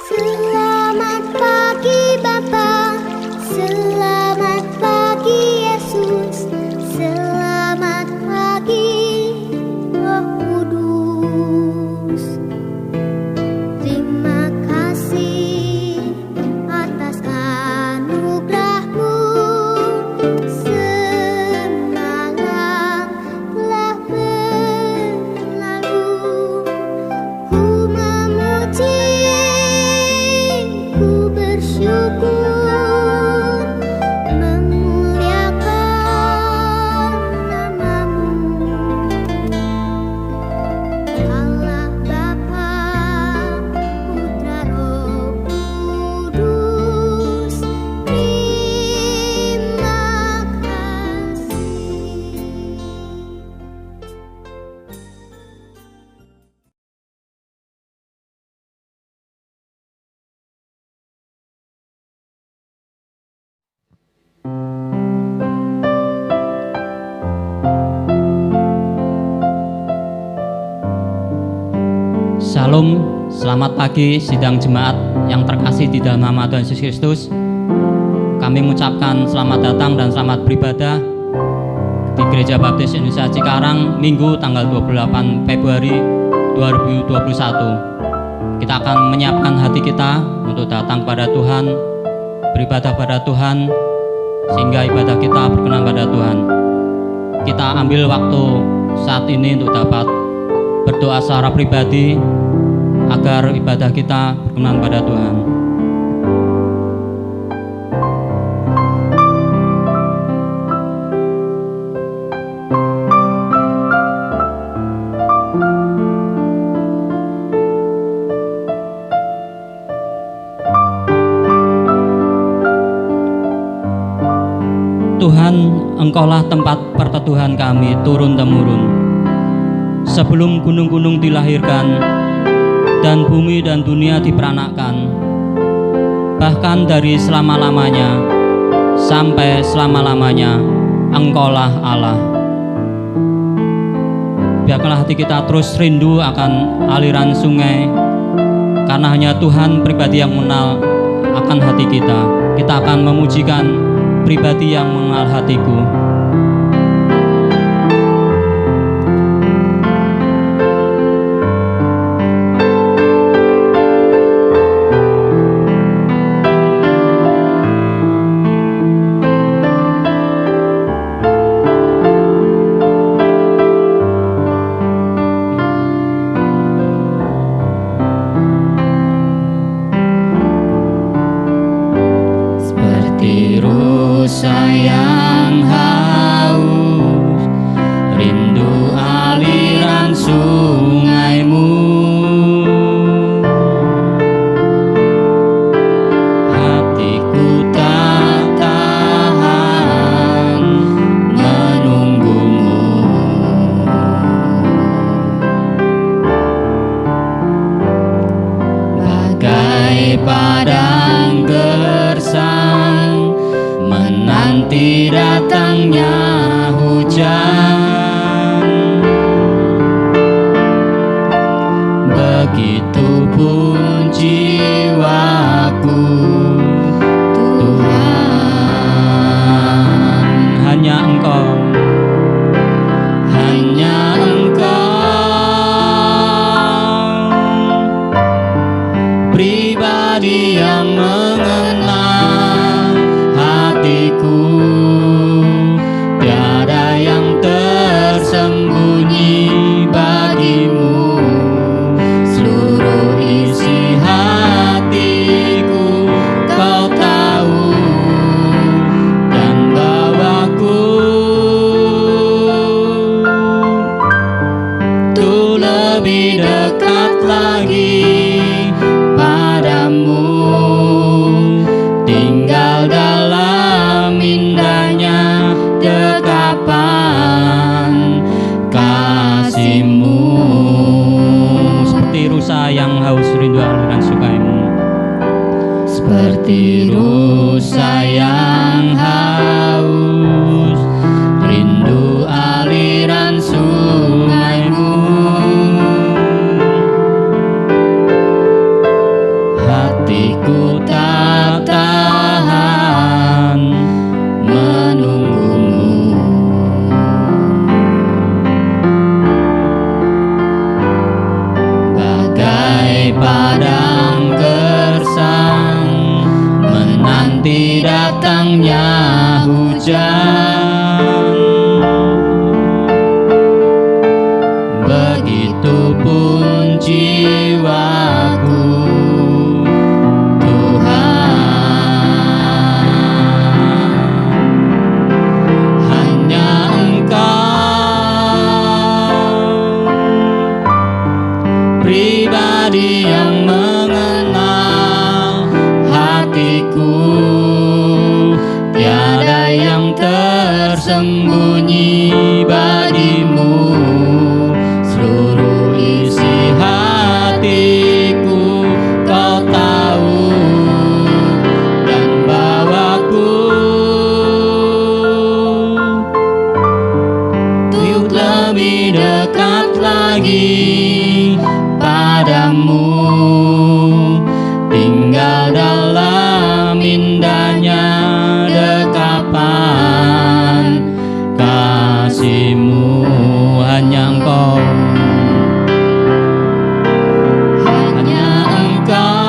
Selamat pagi Bapa, selamat pagi Yesus, selamat pagi Roh Kudus. Terima kasih atas anugerah-Mu, semalam telah berlalu. Ku memuji, ku bersyukur, memuliakan nama-Mu. Allah Bapa, Putra Roh Kudus, terima kasih. Shalom, selamat pagi sidang jemaat yang terkasih di dalam nama Tuhan Yesus Kristus. Kami mengucapkan selamat datang dan selamat beribadah di Gereja Baptis Indonesia Cikarang Minggu tanggal 28 Februari 2021. Kita akan menyiapkan hati kita untuk datang pada Tuhan, beribadah pada Tuhan, sehingga ibadah kita berkenan pada Tuhan. Kita ambil waktu saat ini untuk dapat berdoa secara pribadi agar ibadah kita berkenan pada Tuhan. Tuhan, Engkaulah tempat perteduhan kami turun-temurun. Sebelum gunung-gunung dilahirkan dan bumi dan dunia diperanakkan, bahkan dari selama-lamanya sampai selama-lamanya, Engkaulah Allah. Biarkanlah hati kita terus rindu akan aliran sungai, karena hanya Tuhan pribadi yang mengenal akan hati kita. Kita akan memujikan pribadi yang mengenal hatiku. Sayang haus, rindu aliran sungai-Mu. Hatiku tak tahan menunggu-Mu. Bagai padang gersang menanti datangnya hujan, begitupun jiwaku, Tuhan. Hanya Engkau, hanya Engkau, pribadi yang mengenal hatiku. Tiada yang tersembunyi bagi-Mu. Seluruh isi hatiku Kau tahu, dan bawaku tuh lebih dekat lagi padamu. Tinggal dalam indahnya dekapan kasih-Mu. seperti rusa yang haus rindu aliran sungai-Mu. Seperti rusa yang haus rindu aliran sungai-Mu. Hati hatiku tak tahan menunggumu. Bagai padang gersang menanti datangnya hujan, begitupun jiwaku, pribadi yang mengenal hatiku, tiada yang tersembunyi bagimu. Seluruh isi hatiku kau tahu dan bawaku untuk lebih dekat lagi padamu, tinggal dalam indahnya dekapan kasih-Mu. Hanya Engkau, hanya Engkau,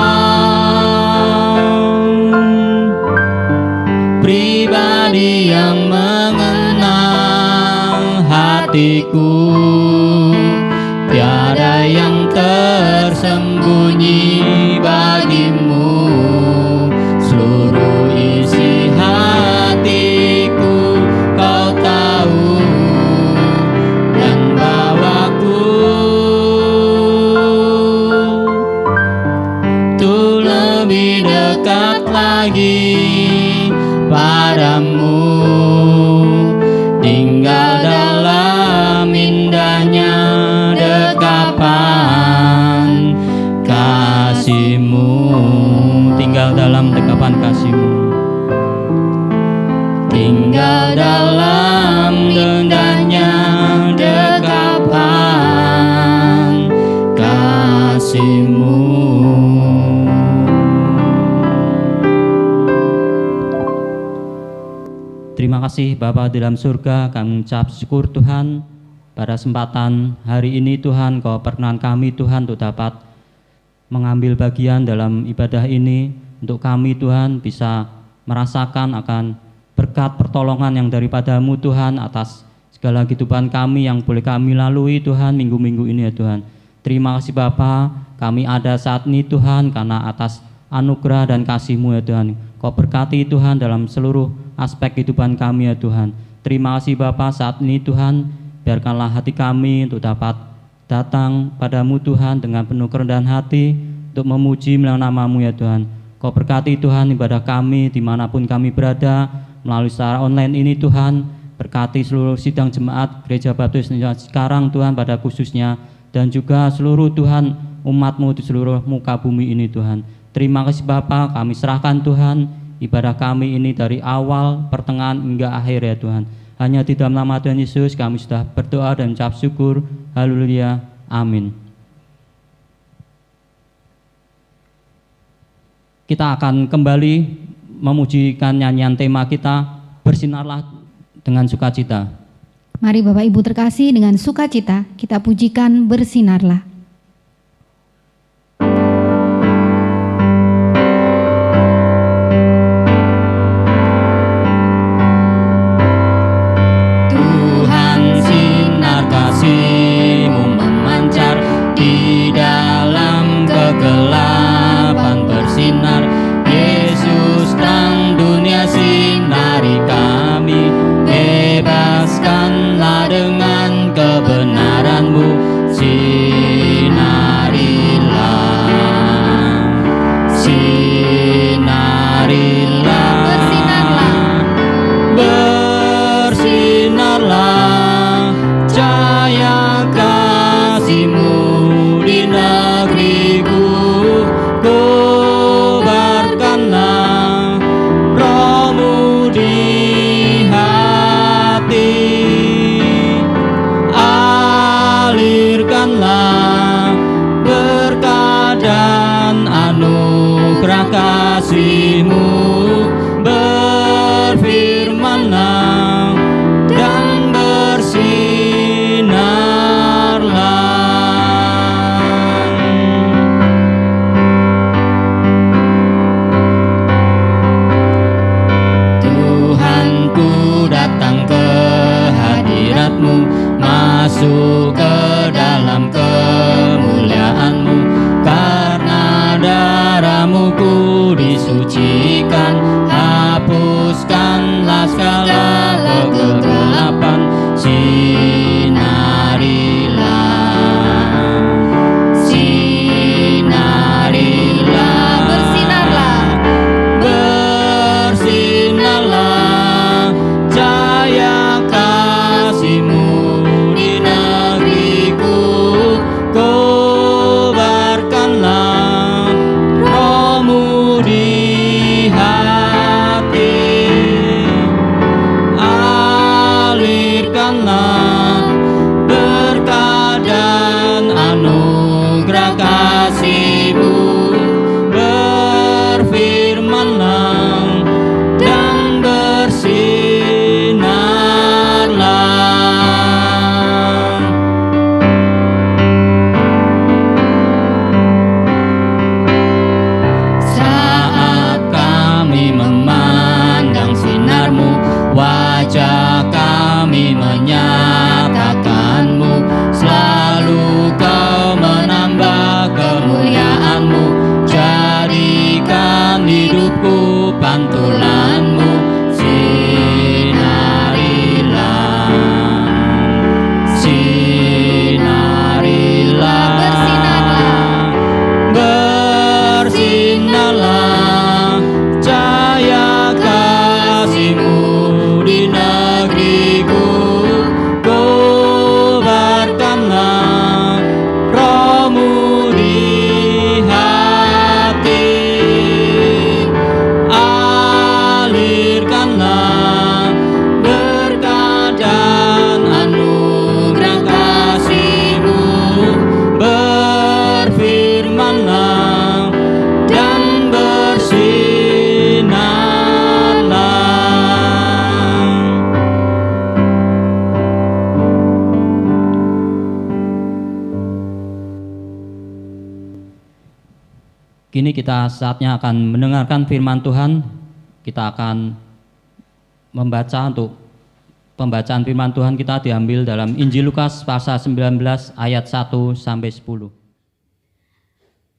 pribadi yang mengenal hatiku, tiada yang tersembunyi bagimu. Seluruh isi hatiku kau tahu dan bawaku untuk lebih dekat lagi padamu, tinggal dalam indahnya dekapan kasih-Mu, tinggal dalam dekapan kasih-Mu, tinggal dalam indahnya dekapan kasih-Mu. Terima kasih Bapa di dalam surga, kami mengucap syukur Tuhan pada kesempatan hari ini Tuhan, Kau perkenan kami Tuhan untuk dapat mengambil bagian dalam ibadah ini, untuk kami Tuhan bisa merasakan akan berkat pertolongan yang daripada-Mu Tuhan atas segala kehidupan kami yang boleh kami lalui Tuhan minggu-minggu ini ya Tuhan. Terima kasih Bapa, kami ada saat ini Tuhan karena atas anugerah dan kasih-Mu ya Tuhan. Kau berkati Tuhan dalam seluruh aspek kehidupan kami ya Tuhan. Terima kasih Bapa, saat ini Tuhan biarkanlah hati kami untuk dapat datang padamu Tuhan dengan penuh kerendahan hati untuk memuji nama-Mu ya Tuhan. Kau berkati Tuhan ibadah kami dimanapun kami berada melalui secara online ini Tuhan. Berkati seluruh sidang jemaat Gereja Baptis sekarang Tuhan pada khususnya, dan juga seluruh Tuhan umat-Mu di seluruh muka bumi ini Tuhan. Terima kasih Bapa, kami serahkan Tuhan ibadah kami ini dari awal, pertengahan hingga akhir ya Tuhan. Hanya di dalam nama Tuhan Yesus kami sudah berdoa dan mengucap syukur. Haleluya. Amin. Kita akan kembali memujikan nyanyian tema kita, bersinarlah dengan sukacita. Mari Bapak Ibu terkasih, dengan sukacita kita pujikan bersinarlah. Tuhan, sinar kasih-Mu memancar di dalam kegelapan bersinar. Yesus terang dunia, sinari kami, bebaskanlah dengan kebenaran-Mu. kasih-Mu, berfirman-Lah dan bersinarlah. Tuhanku, datang ke hadirat-Mu, masuk ke dalam kemuliaan-Mu. Karena darah-Mu ku disucikan, hapuskanlah segala kegelapan. Sinarilah, sinarilah, bersinarlah, cahaya kasih-Mu di negeriku. Kobarkanlah Roh-Mu di hati, alirkanlah berkat dan anugerah kasih-Mu, berfirman-Lah dan bersinarlah. Saat kami memandang sinar-Mu, wajah kami menyatakan-Mu. Selalu Kau menambah kemuliaan-Mu, jadikan hidupku pantulan-Mu. Sinarilah, sinarilah, bersinarlah, cahaya kasih-Mu di negeriku. Kobarkanlah Roh-Mu di hati, alirkanlah berkat dan anugerah kasih-Mu, berfirman-Lah dan bersinarlah. Kini kita saatnya akan mendengarkan firman Tuhan. Kita akan membaca. Untuk pembacaan firman Tuhan kita diambil dalam Injil Lukas pasal 19 ayat 1 sampai 10.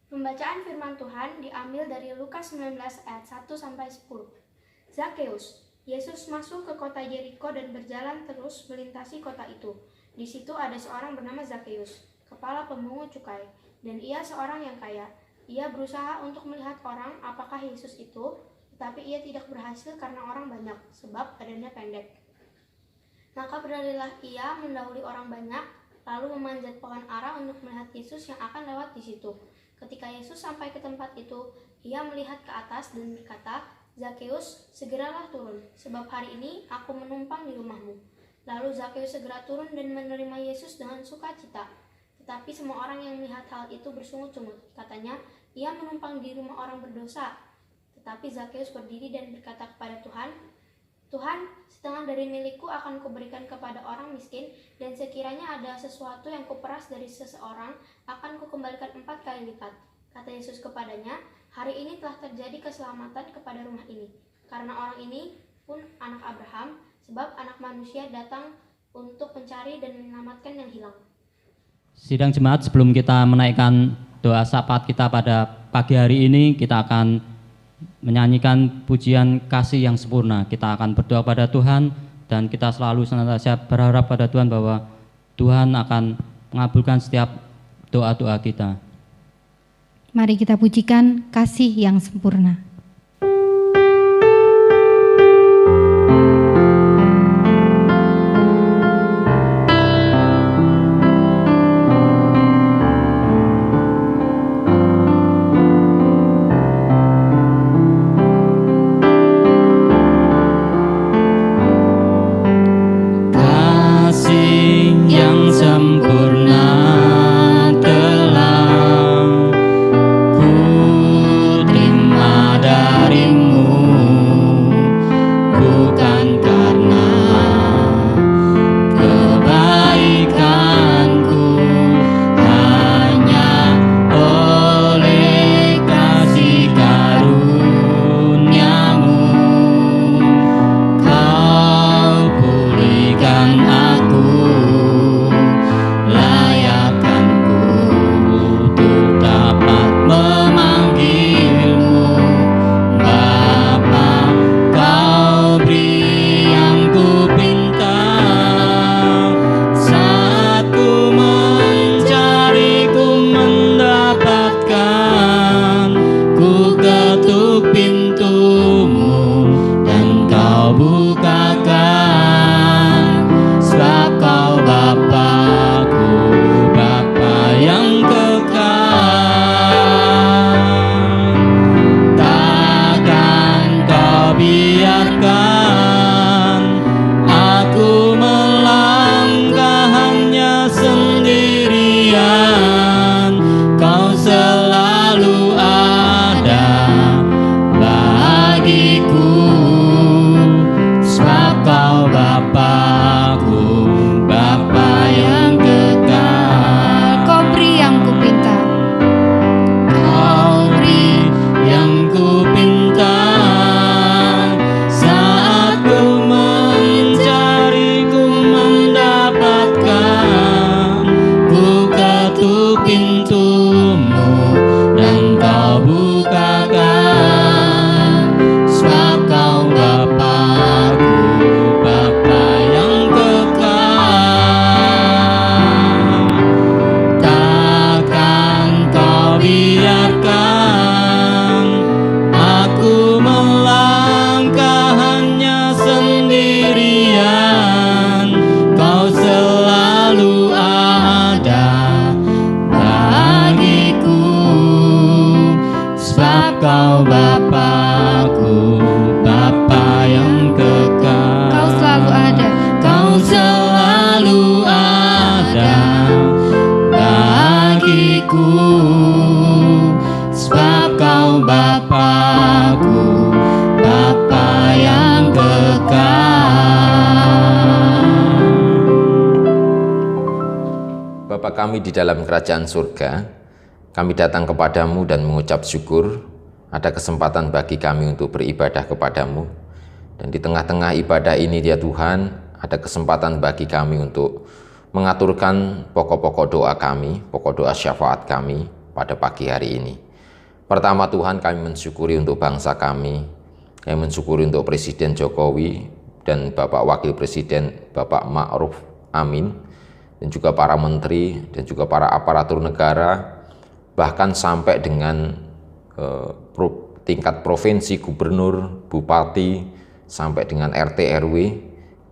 Pembacaan firman Tuhan diambil dari Lukas 19 ayat 1 sampai 10. Zakeus. Yesus masuk ke kota Yeriko dan berjalan terus melintasi kota itu. Di situ ada seorang bernama Zakeus, kepala pemungut cukai, dan ia seorang yang kaya. Ia berusaha untuk melihat orang apakah Yesus itu, tetapi ia tidak berhasil karena orang banyak, sebab badannya pendek. Maka berlarilah ia mendahului orang banyak, lalu memanjat pohon ara untuk melihat Yesus yang akan lewat di situ. Ketika Yesus sampai ke tempat itu, ia melihat ke atas dan berkata, "Zakeus, segeralah turun, sebab hari ini aku menumpang di rumahmu." Lalu Zakeus segera turun dan menerima Yesus dengan sukacita. Tetapi semua orang yang melihat hal itu bersungut-sungut. Katanya, ia menumpang di rumah orang berdosa. Tetapi Zakeus berdiri dan berkata kepada Tuhan, "Tuhan, setengah dari milikku akan kuberikan kepada orang miskin, dan sekiranya ada sesuatu yang kuperas dari seseorang, akan kukembalikan 4 kali lipat." Kata Yesus kepadanya, "Hari ini telah terjadi keselamatan kepada rumah ini, karena orang ini pun anak Abraham, sebab Anak Manusia datang untuk mencari dan menyelamatkan yang hilang." Sidang jemaat, sebelum kita menaikkan doa syafaat kita pada pagi hari ini, kita akan menyanyikan pujian kasih yang sempurna. Kita akan berdoa pada Tuhan, dan kita selalu senantiasa berharap pada Tuhan bahwa Tuhan akan mengabulkan setiap doa-doa kita. Mari kita pujikan kasih yang sempurna. Sempurna telah ku terima Engkau Bapa-Ku, Bapa yang kekal. Kau selalu ada. Kau selalu ada bagiku, sebab Kau Bapa-Ku, Bapa yang kekal. Bapa kami di dalam kerajaan surga, kami datang kepadamu dan mengucap syukur ada kesempatan bagi kami untuk beribadah kepadamu. Dan di tengah-tengah ibadah ini ya Tuhan, ada kesempatan bagi kami untuk mengaturkan pokok-pokok doa kami, pokok doa syafaat kami pada pagi hari ini. Pertama Tuhan, kami mensyukuri untuk bangsa kami mensyukuri untuk Presiden Jokowi dan Bapak Wakil Presiden Bapak Ma'ruf Amin, dan juga para menteri dan juga para aparatur negara, bahkan sampai dengan tingkat provinsi, gubernur, bupati, sampai dengan RT RW.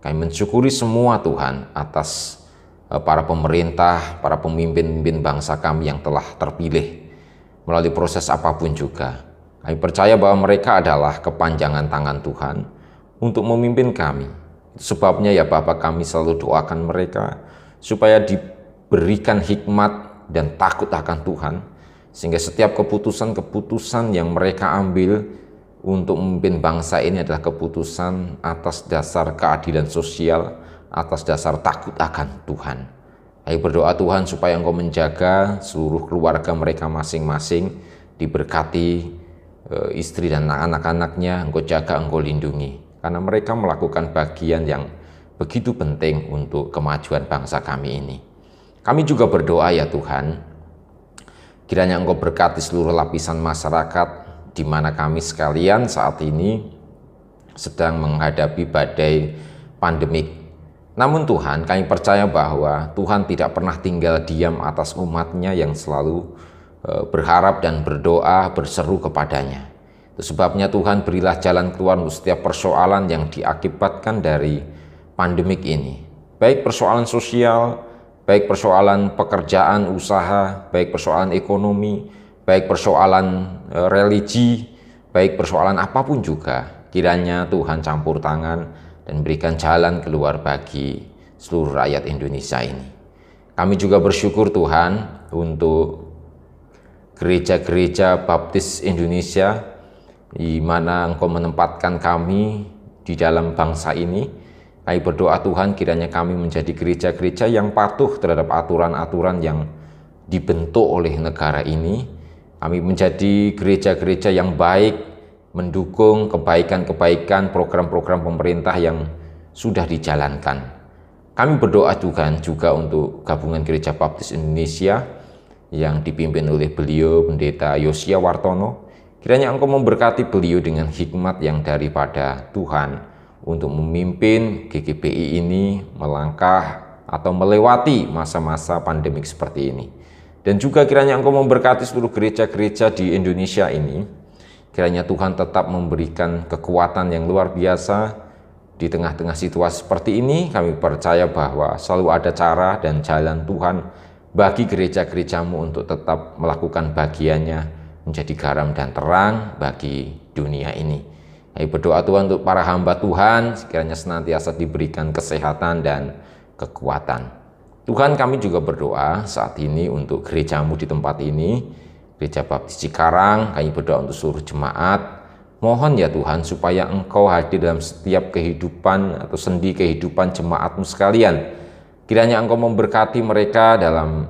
Kami mensyukuri semua Tuhan atas para pemerintah, para pemimpin bangsa kami yang telah terpilih melalui proses apapun juga. Kami percaya bahwa mereka adalah kepanjangan tangan Tuhan untuk memimpin kami. Sebabnya ya Bapak, kami selalu doakan mereka supaya diberikan hikmat dan takut akan Tuhan, sehingga setiap keputusan-keputusan yang mereka ambil untuk memimpin bangsa ini adalah keputusan atas dasar keadilan sosial, atas dasar takut akan Tuhan. Kami berdoa Tuhan supaya Engkau menjaga seluruh keluarga mereka masing-masing, diberkati istri dan anak-anaknya, Engkau jaga, Engkau lindungi, karena mereka melakukan bagian yang begitu penting untuk kemajuan bangsa kami ini. Kami juga berdoa ya Tuhan, kiranya Engkau berkati seluruh lapisan masyarakat di mana kami sekalian saat ini sedang menghadapi badai pandemik. Namun Tuhan, kami percaya bahwa Tuhan tidak pernah tinggal diam atas umat-Nya yang selalu berharap dan berdoa, berseru kepadanya. Itu sebabnya Tuhan, berilah jalan keluar untuk setiap persoalan yang diakibatkan dari pandemik ini. Baik persoalan sosial, baik persoalan pekerjaan, usaha, baik persoalan ekonomi, baik persoalan religi, baik persoalan apapun juga. Kiranya Tuhan campur tangan dan berikan jalan keluar bagi seluruh rakyat Indonesia ini. Kami juga bersyukur Tuhan untuk gereja-gereja Baptis Indonesia, di mana Engkau menempatkan kami di dalam bangsa ini. Kami berdoa Tuhan, kiranya kami menjadi gereja-gereja yang patuh terhadap aturan-aturan yang dibentuk oleh negara ini. Kami menjadi gereja-gereja yang baik, mendukung kebaikan-kebaikan program-program pemerintah yang sudah dijalankan. Kami berdoa Tuhan juga untuk Gabungan Gereja Baptis Indonesia yang dipimpin oleh beliau Pendeta Yosia Wartono. Kiranya Engkau memberkati beliau dengan hikmat yang daripada Tuhan untuk memimpin GGBI ini melangkah atau melewati masa-masa pandemik seperti ini. Dan juga kiranya Engkau memberkati seluruh gereja-gereja di Indonesia ini. Kiranya Tuhan tetap memberikan kekuatan yang luar biasa di tengah-tengah situasi seperti ini. Kami percaya bahwa selalu ada cara dan jalan Tuhan bagi gereja-gerejamu untuk tetap melakukan bagiannya menjadi garam dan terang bagi dunia ini. Kami berdoa Tuhan untuk para hamba Tuhan, sekiranya senantiasa diberikan kesehatan dan kekuatan. Tuhan, kami juga berdoa saat ini untuk gerejamu di tempat ini, Gereja Baptis Cikarang. Kami berdoa untuk seluruh jemaat. Mohon ya Tuhan supaya Engkau hadir dalam setiap kehidupan atau sendi kehidupan jemaatmu sekalian. Kiranya Engkau memberkati mereka dalam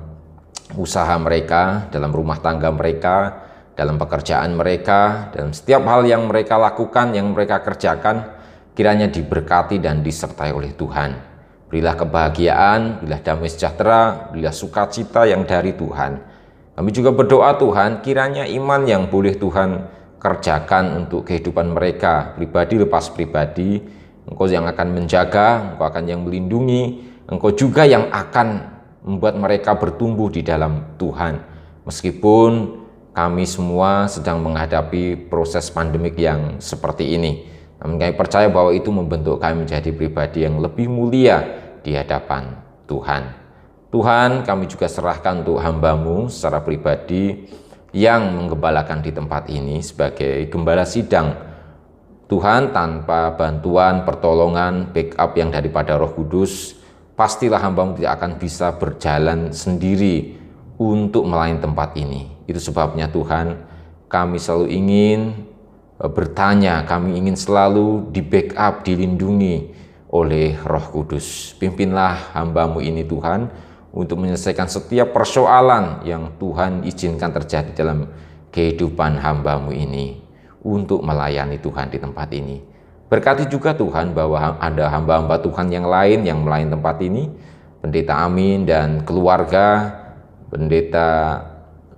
usaha mereka, dalam rumah tangga mereka, dalam pekerjaan mereka, dalam setiap hal yang mereka lakukan, yang mereka kerjakan, kiranya diberkati dan disertai oleh Tuhan. Berilah kebahagiaan, berilah damai sejahtera, berilah sukacita yang dari Tuhan. Kami juga berdoa Tuhan, kiranya iman yang boleh Tuhan kerjakan untuk kehidupan mereka, pribadi lepas pribadi, Engkau yang akan menjaga, Engkau akan yang melindungi, Engkau juga yang akan membuat mereka bertumbuh di dalam Tuhan. Meskipun kami semua sedang menghadapi proses pandemik yang seperti ini, namun kami percaya bahwa itu membentuk kami menjadi pribadi yang lebih mulia di hadapan Tuhan. Tuhan, kami juga serahkan untuk hamba-Mu secara pribadi, yang menggembalakan di tempat ini sebagai gembala sidang. Tuhan, tanpa bantuan, pertolongan, backup yang daripada Roh Kudus, pastilah hamba-Mu tidak akan bisa berjalan sendiri untuk melayani tempat ini. Itu sebabnya Tuhan, kami selalu ingin bertanya, kami ingin selalu di backup, dilindungi oleh Roh Kudus. Pimpinlah hamba-Mu ini Tuhan, untuk menyelesaikan setiap persoalan yang Tuhan izinkan terjadi dalam kehidupan hamba-Mu ini, untuk melayani Tuhan di tempat ini. Berkati juga Tuhan bahwa ada hamba-hamba Tuhan yang lain yang melayani tempat ini, Pendeta Amin dan keluarga, Pendeta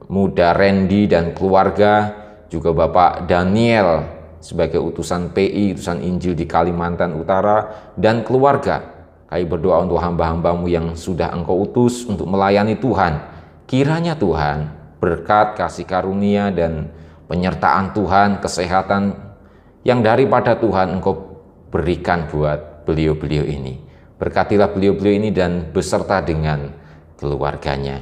Muda Randy dan keluarga, juga Bapak Daniel sebagai utusan PI, utusan Injil di Kalimantan Utara, dan keluarga. Kami berdoa untuk hamba-hamba-Mu yang sudah Engkau utus untuk melayani Tuhan. Kiranya Tuhan berkat, kasih karunia, dan penyertaan Tuhan, kesehatan yang daripada Tuhan Engkau berikan buat beliau-beliau ini. Berkatilah beliau-beliau ini dan beserta dengan keluarganya.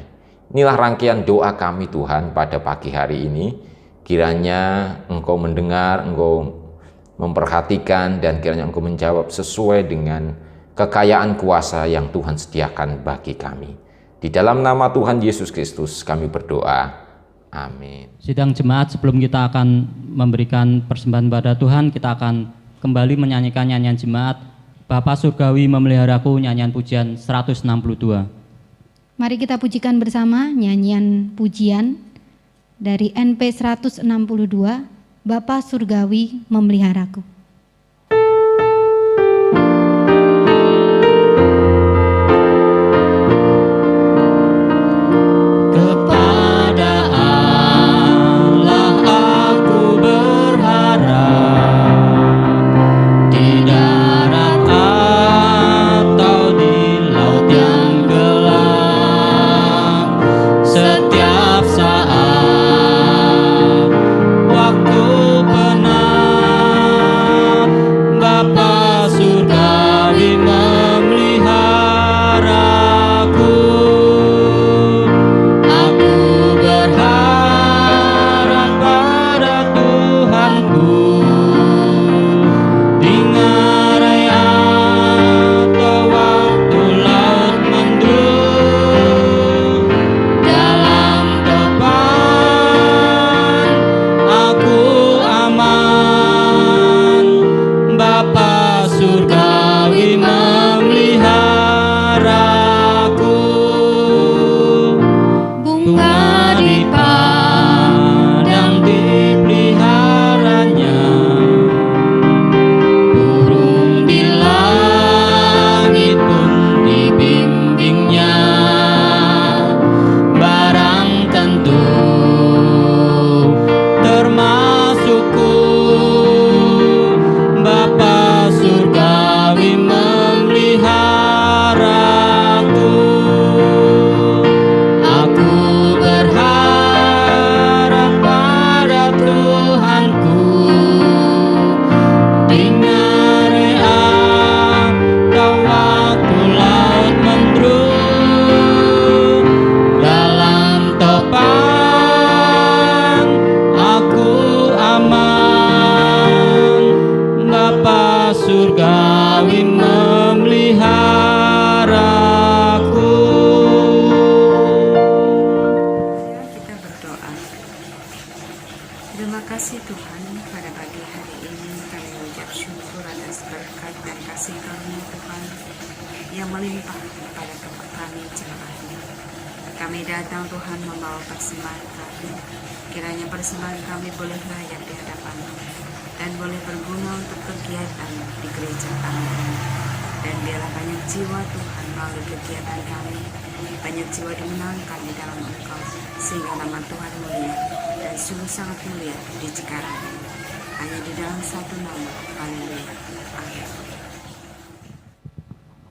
Inilah rangkaian doa kami Tuhan pada pagi hari ini. Kiranya Engkau mendengar, Engkau memperhatikan, dan kiranya Engkau menjawab sesuai dengan kekayaan kuasa yang Tuhan sediakan bagi kami. Di dalam nama Tuhan Yesus Kristus kami berdoa. Amin. Sidang jemaat, sebelum kita akan memberikan persembahan pada Tuhan, kita akan kembali menyanyikan nyanyian jemaat Bapa Surgawi Memeliharaku, nyanyian pujian 162. Mari kita pujikan bersama nyanyian pujian dari NP 162, Bapa Surgawi Memeliharaku.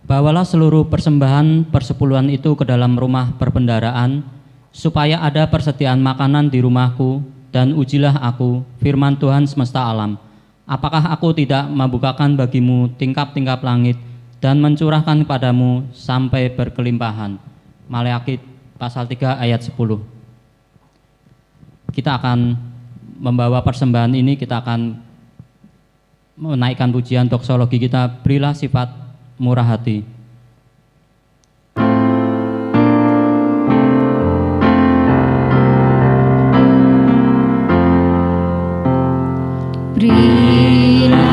Bawalah seluruh persembahan persepuluhan itu ke dalam rumah perbendaharaan, supaya ada persediaan makanan di rumahku, dan ujilah aku, firman Tuhan semesta alam. Apakah aku tidak membukakan bagimu tingkap-tingkap langit, dan mencurahkan kepadamu sampai berkelimpahan. Maleakit pasal 3 ayat 10. kita akan membawa persembahan ini, kita akan menaikkan pujian doksologi kita, berilah sifat murah hati. Berilah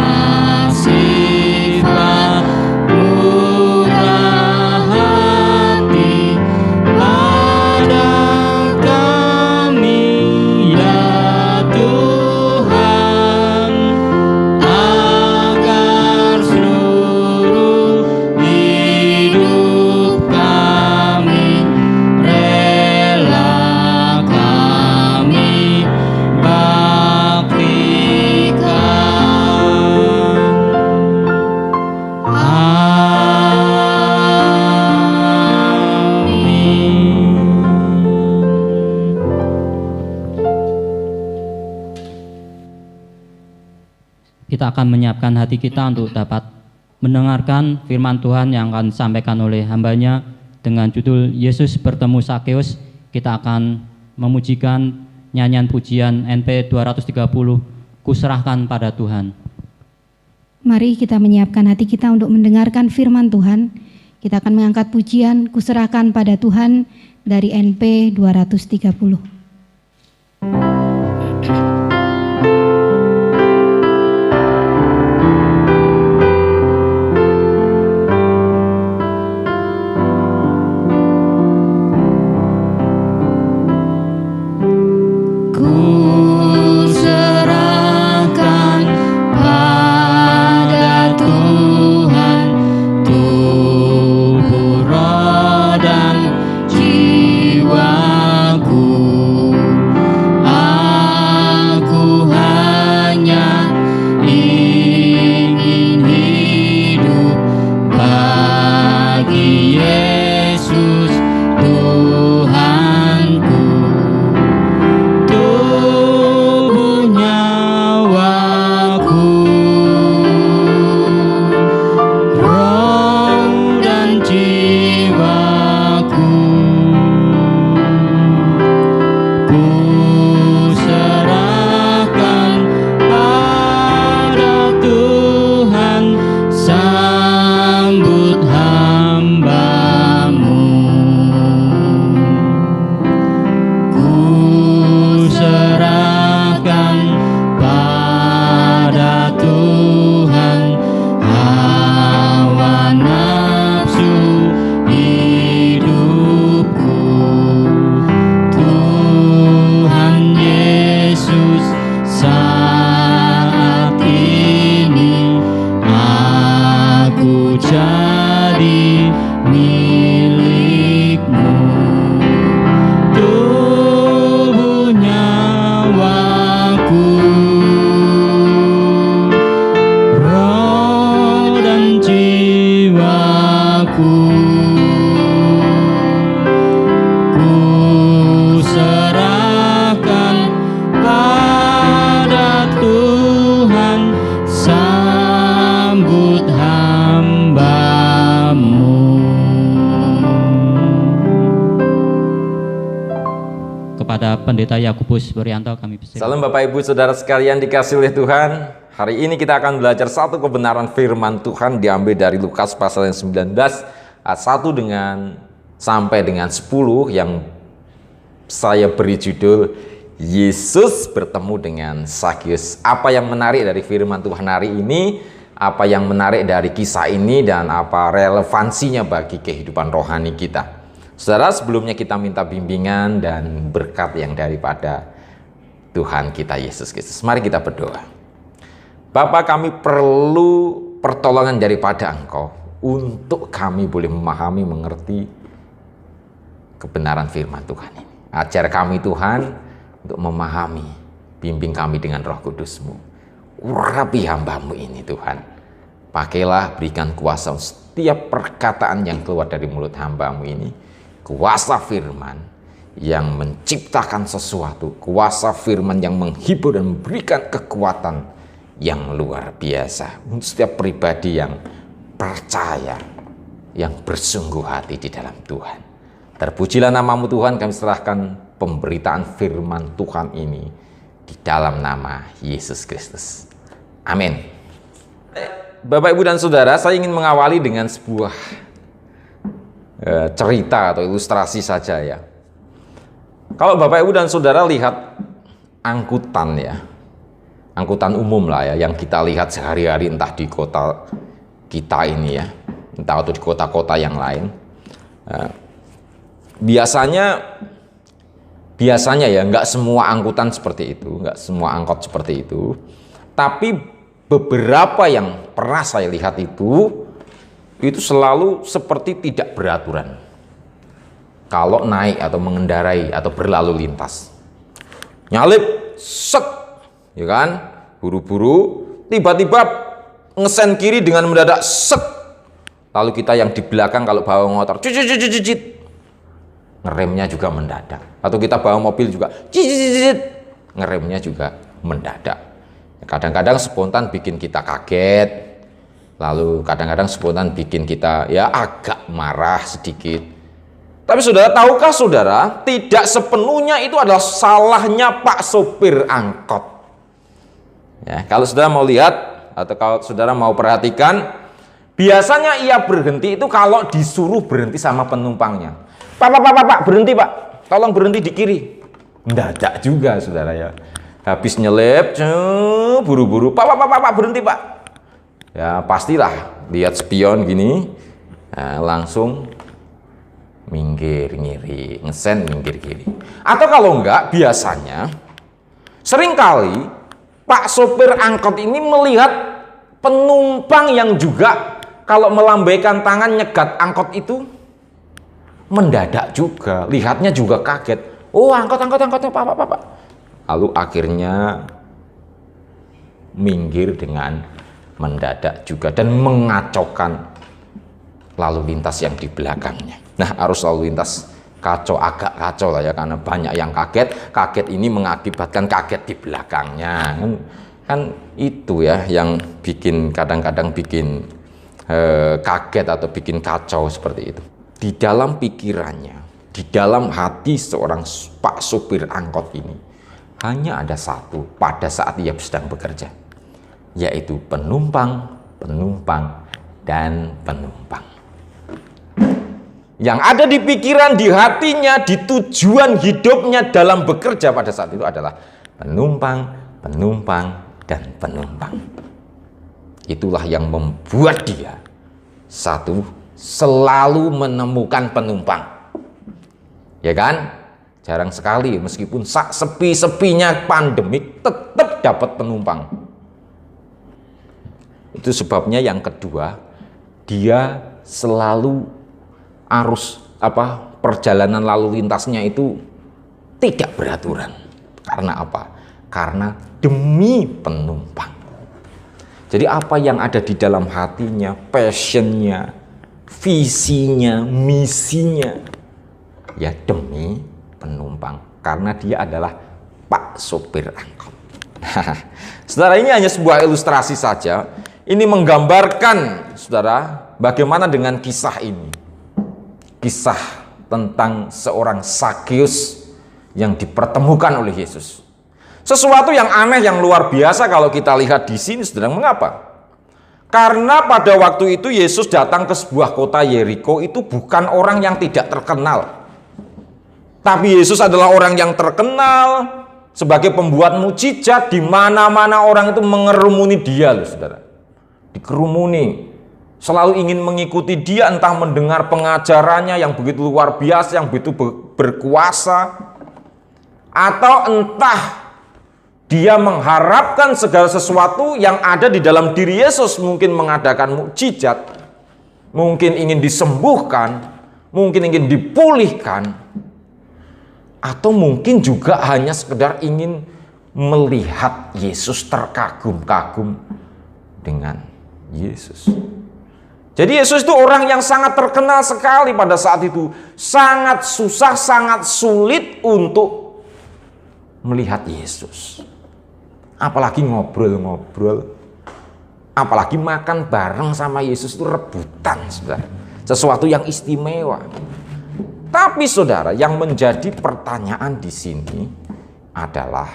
sifat murah hati pada kami, ya Tuhan, agar seluruh hidup kami rela kami baktikan. Kita akan menyiapkan hati kita untuk dapat mendengarkan firman Tuhan yang akan disampaikan oleh hambanya dengan judul Yesus bertemu Sakeus. Kita akan memujikan nyanyian pujian NP 230, Kuserahkan pada Tuhan. Mari kita menyiapkan hati kita untuk mendengarkan firman Tuhan. Kita akan mengangkat pujian Kuserahkan pada Tuhan dari NP 230. Kuserahkan pada Tuhan tubuh, roh dan jiwaku. Aku hanya ingin hidup bagi Yesus Tuhanku. Tubuh nyawaku, roh dan jiwaku, ku serahkan pada Tuhan, sambut hamba-Mu. Ku serahkan pada Tuhan hawa nafsu hidupku. Tuhan Yesus, saat ini aku jadi milik-Mu. Tubuh nyawaku, roh dan jiwaku, ku serahkan pada Tuhan, sambut hamba-Mu. Kepada Pendeta Yakubus Wuryanto kami persilakan. Salam Bapak Ibu Saudara sekalian dikasih oleh Tuhan. Hari ini kita akan belajar satu kebenaran firman Tuhan diambil dari Lukas pasal yang 19 ayat 1 sampai dengan 10 yang saya beri judul Yesus bertemu dengan Sakeus. Apa yang menarik dari firman Tuhan hari ini? Apa yang menarik dari kisah ini dan apa relevansinya bagi kehidupan rohani kita? Saudara, sebelumnya kita minta bimbingan dan berkat yang daripada Tuhan kita Yesus Kristus. Mari kita berdoa. Bapa, kami perlu pertolongan daripada Engkau untuk kami boleh memahami, mengerti kebenaran firman Tuhan ini. Ajar kami Tuhan untuk memahami, bimbing kami dengan Roh Kudus-Mu. Urapi hamba-Mu ini Tuhan. Pakailah, berikan kuasa setiap perkataan yang keluar dari mulut hamba-Mu ini. Kuasa firman yang menciptakan sesuatu, kuasa firman yang menghibur dan memberikan kekuatan yang luar biasa untuk setiap pribadi yang percaya, yang bersungguh hati di dalam Tuhan. Terpujilah nama-Mu Tuhan, kami serahkan pemberitaan firman Tuhan ini di dalam nama Yesus Kristus. Amin. Bapak, Ibu, dan Saudara, saya ingin mengawali dengan sebuah cerita atau ilustrasi saja ya. Kalau Bapak, Ibu, dan Saudara lihat angkutan ya, angkutan umum lah ya, yang kita lihat sehari-hari entah di kota kita ini ya, entah atau di kota-kota yang lain. Biasanya ya, nggak semua angkutan seperti itu, nggak semua angkot seperti itu. Tapi beberapa yang pernah saya lihat itu selalu seperti tidak beraturan kalau naik atau mengendarai atau berlalu lintas. Nyalip, set, ya kan, buru-buru, tiba-tiba ngesen kiri dengan mendadak, set. Lalu kita yang di belakang kalau bawa motor, cicit, ngeremnya juga mendadak. Atau kita bawa mobil juga, cicit, ngeremnya juga mendadak. Kadang-kadang spontan bikin kita kaget, lalu kadang-kadang spontan bikin kita ya agak marah sedikit. Tapi saudara, tahukah saudara, tidak sepenuhnya itu adalah salahnya Pak sopir angkot. Ya, kalau saudara mau lihat atau kalau saudara mau perhatikan, biasanya ia berhenti itu kalau disuruh berhenti sama penumpangnya. Pak, berhenti Pak, tolong berhenti di kiri. Mendadak juga saudara ya. Habis nyelip, buru-buru, Pak, berhenti Pak. Ya pastilah, lihat spion gini, nah, langsung minggir ngiri, ngesen minggir kiri. Atau kalau enggak, biasanya seringkali Pak sopir angkot ini melihat penumpang yang juga kalau melambaikan tangan nyegat angkot itu mendadak juga, lihatnya juga kaget. Oh, angkotnya Pak. Lalu akhirnya minggir dengan mendadak juga dan mengacaukan lalu lintas yang di belakangnya. Nah, arus lalu lintas agak kacau lah ya, karena banyak yang kaget ini mengakibatkan kaget di belakangnya. Kan itu ya yang kadang-kadang bikin kaget atau bikin kacau seperti itu. Di dalam pikirannya, di dalam hati seorang Pak supir angkot ini hanya ada satu pada saat ia sedang bekerja, yaitu penumpang, dan penumpang. Yang ada di pikiran, di hatinya, di tujuan hidupnya dalam bekerja pada saat itu adalah penumpang, dan penumpang. Itulah yang membuat dia selalu menemukan penumpang. Ya kan? Jarang sekali, meskipun sepi-sepinya pandemik, tetap dapat penumpang. Itu sebabnya yang kedua, dia selalu perjalanan lalu lintasnya itu tidak beraturan. Karena apa? Karena demi penumpang. Jadi apa yang ada di dalam hatinya, passionnya, visinya, misinya, ya demi penumpang. Karena dia adalah Pak sopir angkot. Saudara, ini hanya sebuah ilustrasi saja. Ini menggambarkan, saudara, bagaimana dengan kisah ini. Kisah tentang seorang Zakeus yang dipertemukan oleh Yesus. Sesuatu yang aneh, yang luar biasa kalau kita lihat di sini, saudara. Mengapa? Karena pada waktu itu Yesus datang ke sebuah kota Yeriko itu bukan orang yang tidak terkenal. Tapi Yesus adalah orang yang terkenal sebagai pembuat mukjizat, di mana-mana orang itu mengerumuni dia, loh saudara. Dikerumuni. Selalu ingin mengikuti dia, entah mendengar pengajarannya yang begitu luar biasa, yang begitu berkuasa, atau entah dia mengharapkan segala sesuatu yang ada di dalam diri Yesus, mungkin mengadakan mukjizat, mungkin ingin disembuhkan, mungkin ingin dipulihkan, atau mungkin juga hanya sekedar ingin melihat Yesus, terkagum-kagum dengan Yesus. Jadi Yesus itu orang yang sangat terkenal sekali pada saat itu. Sangat susah, sangat sulit untuk melihat Yesus. Apalagi ngobrol-ngobrol. Apalagi makan bareng sama Yesus itu rebutan, saudara. Sesuatu yang istimewa. Tapi saudara, yang menjadi pertanyaan di sini adalah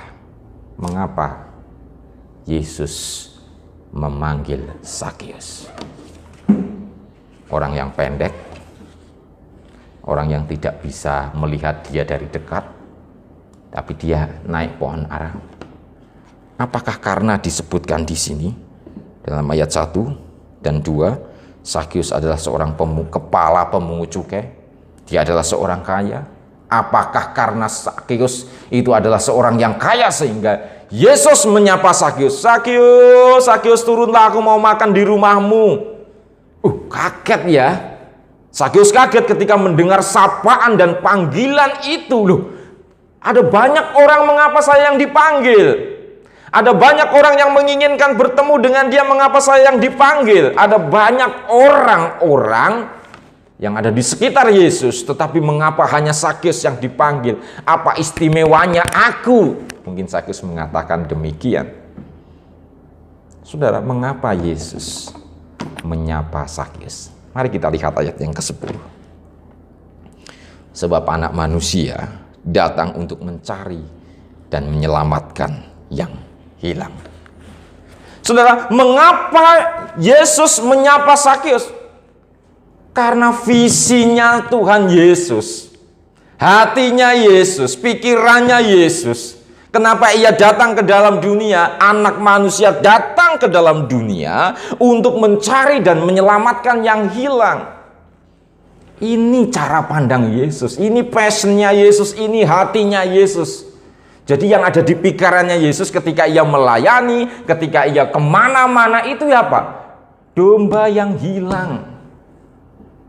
mengapa Yesus memanggil Zakheus? Orang yang pendek, orang yang tidak bisa melihat dia dari dekat, tapi dia naik pohon ara. Apakah karena disebutkan di sini dalam ayat 1 dan 2, Zakheus adalah seorang kepala pemungut cukai? Dia adalah seorang kaya. Apakah karena Zakheus itu adalah seorang yang kaya sehingga Yesus menyapa Zakheus, "Zakheus, Zakheus, turunlah, aku mau makan di rumahmu." Kaget ya. Zakheus kaget ketika mendengar sapaan dan panggilan itu. Loh, ada banyak orang, mengapa saya yang dipanggil? Ada banyak orang yang menginginkan bertemu dengan dia, mengapa saya yang dipanggil? Ada banyak orang-orang yang ada di sekitar Yesus, tetapi mengapa hanya Zakheus yang dipanggil? Apa istimewanya aku? Mungkin Zakheus mengatakan demikian. Saudara, mengapa Yesus menyapa Zakheus? Mari kita lihat ayat yang ke-10. Sebab anak manusia datang untuk mencari dan menyelamatkan yang hilang. Saudara, mengapa Yesus menyapa Zakheus? Karena visinya Tuhan Yesus, hatinya Yesus, pikirannya Yesus. Kenapa ia datang ke dalam dunia? Anak manusia datang ke dalam dunia untuk mencari dan menyelamatkan yang hilang. Ini cara pandang Yesus, ini passionnya Yesus, ini hatinya Yesus. Jadi yang ada di pikirannya Yesus ketika ia melayani, ketika ia kemana-mana itu ya apa? Domba yang hilang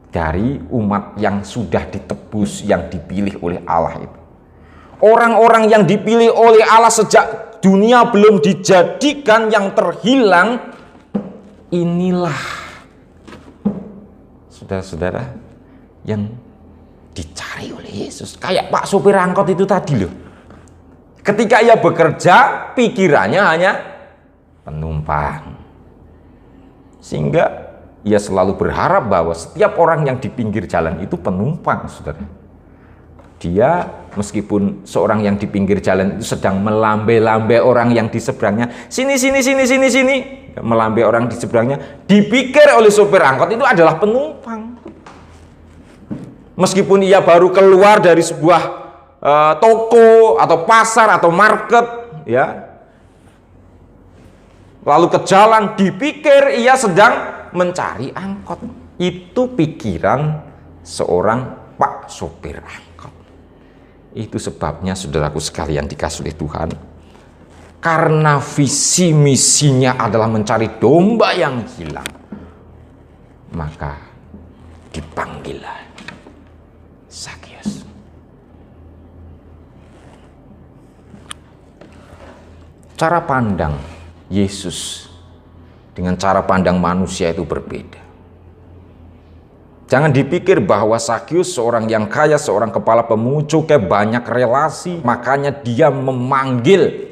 dari umat yang sudah ditebus, yang dipilih oleh Allah itu. Orang-orang yang dipilih oleh Allah sejak dunia belum dijadikan, yang terhilang, inilah saudara-saudara yang dicari oleh Yesus. Kayak Pak sopir angkot itu tadi loh. Ketika ia bekerja, pikirannya hanya penumpang. Sehingga ia selalu berharap bahwa setiap orang yang di pinggir jalan itu penumpang, saudara. Dia meskipun seorang yang di pinggir jalan itu sedang melambai-lambai orang yang di seberangnya, sini, melambai orang di seberangnya, dipikir oleh sopir angkot itu adalah penumpang. Meskipun ia baru keluar dari sebuah toko atau pasar atau market, ya, lalu ke jalan, dipikir ia sedang mencari angkot. Itu pikiran seorang Pak sopir angkot. Itu sebabnya saudaraku sekalian dikasih oleh Tuhan, karena visi misinya adalah mencari domba yang hilang, maka dipanggillah Zakheus. Cara pandang Yesus dengan cara pandang manusia itu berbeda. Jangan dipikir bahwa Zakheus seorang yang kaya, seorang kepala pemungut cukai, banyak relasi, makanya dia memanggil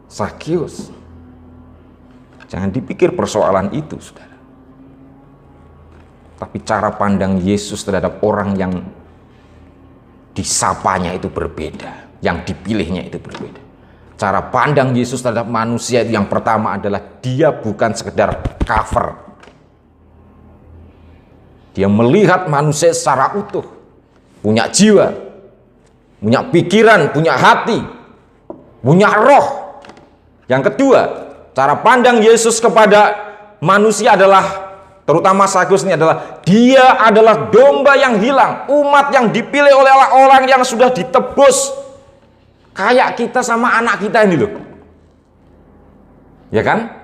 Zakheus. Jangan dipikir persoalan itu, saudara. Tapi cara pandang Yesus terhadap orang yang disapanya itu berbeda, yang dipilihnya itu berbeda. Cara pandang Yesus terhadap manusia itu yang pertama adalah dia bukan sekedar cover. Dia melihat manusia secara utuh, punya jiwa, punya pikiran, punya hati, punya roh. Yang kedua, cara pandang Yesus kepada manusia adalah, terutama Zakheus ini adalah, dia adalah domba yang hilang, umat yang dipilih oleh orang yang sudah ditebus. Kayak kita sama anak kita ini loh, ya kan?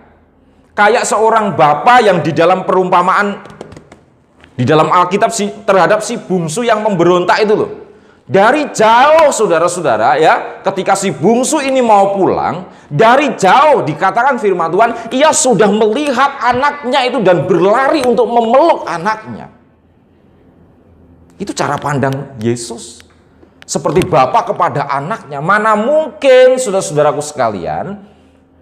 Kayak seorang bapak yang di dalam perumpamaan di dalam Alkitab terhadap si bungsu yang memberontak itu loh. Dari jauh saudara-saudara ya, ketika si bungsu ini mau pulang, dari jauh dikatakan firman Tuhan, ia sudah melihat anaknya itu dan berlari untuk memeluk anaknya. Itu cara pandang Yesus. Seperti bapak kepada anaknya. Mana mungkin saudara-saudaraku sekalian,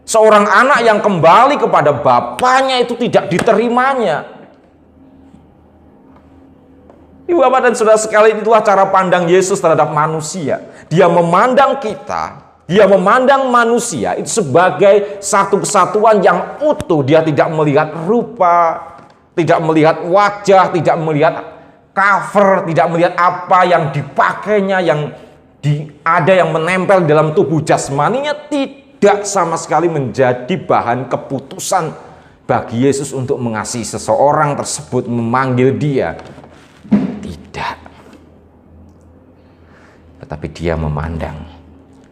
seorang anak yang kembali kepada bapaknya itu tidak diterimanya. Ibu bapak dan saudara sekalian, itulah cara pandang Yesus terhadap manusia. Dia memandang kita, dia memandang manusia itu sebagai satu kesatuan yang utuh. Dia tidak melihat rupa, tidak melihat wajah, tidak melihat cover, tidak melihat apa yang dipakainya, ada yang menempel dalam tubuh jasmaninya. Tidak sama sekali menjadi bahan keputusan bagi Yesus untuk mengasihi seseorang tersebut, memanggil dia. Tidak. Tetapi dia memandang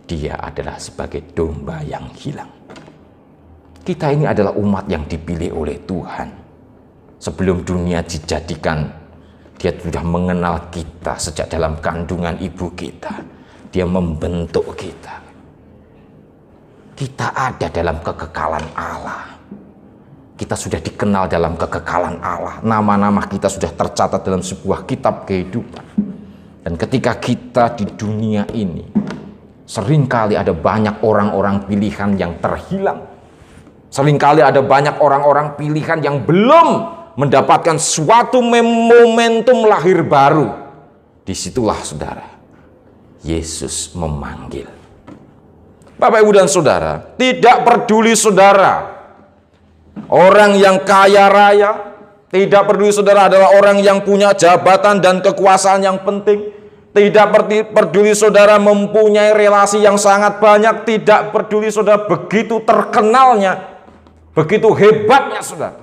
dia adalah sebagai domba yang hilang. Kita ini adalah umat yang dipilih oleh Tuhan. Sebelum dunia dijadikan, dia sudah mengenal kita sejak dalam kandungan ibu kita. Dia membentuk kita. Kita ada dalam kekekalan Allah. Kita sudah dikenal dalam kekekalan Allah. Nama-nama kita sudah tercatat dalam sebuah kitab kehidupan. Dan ketika kita di dunia ini, seringkali ada banyak orang-orang pilihan yang terhilang. Seringkali ada banyak orang-orang pilihan yang belum mendapatkan suatu momentum lahir baru. Disitulah saudara, Yesus memanggil. Bapak, Ibu, dan saudara, tidak peduli saudara orang yang kaya raya, tidak peduli saudara adalah orang yang punya jabatan dan kekuasaan yang penting, tidak peduli saudara mempunyai relasi yang sangat banyak, tidak peduli saudara begitu terkenalnya, begitu hebatnya saudara.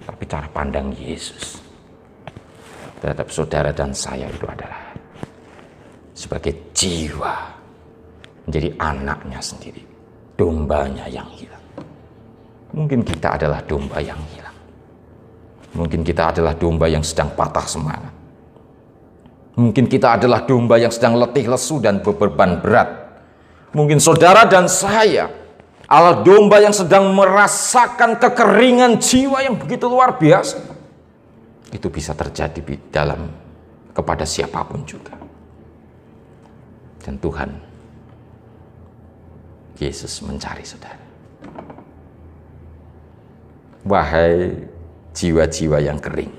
Tapi cara pandang Yesus terhadap saudara dan saya itu adalah sebagai jiwa, menjadi anaknya sendiri, dombanya yang hilang. Mungkin kita adalah domba yang hilang. Mungkin kita adalah domba yang sedang patah semangat. Mungkin kita adalah domba yang sedang letih lesu dan beban berat. Mungkin saudara dan saya adalah domba yang sedang merasakan kekeringan jiwa yang begitu luar biasa. Itu bisa terjadi kepada siapapun juga. Dan Tuhan Yesus mencari saudara. Wahai jiwa-jiwa yang kering,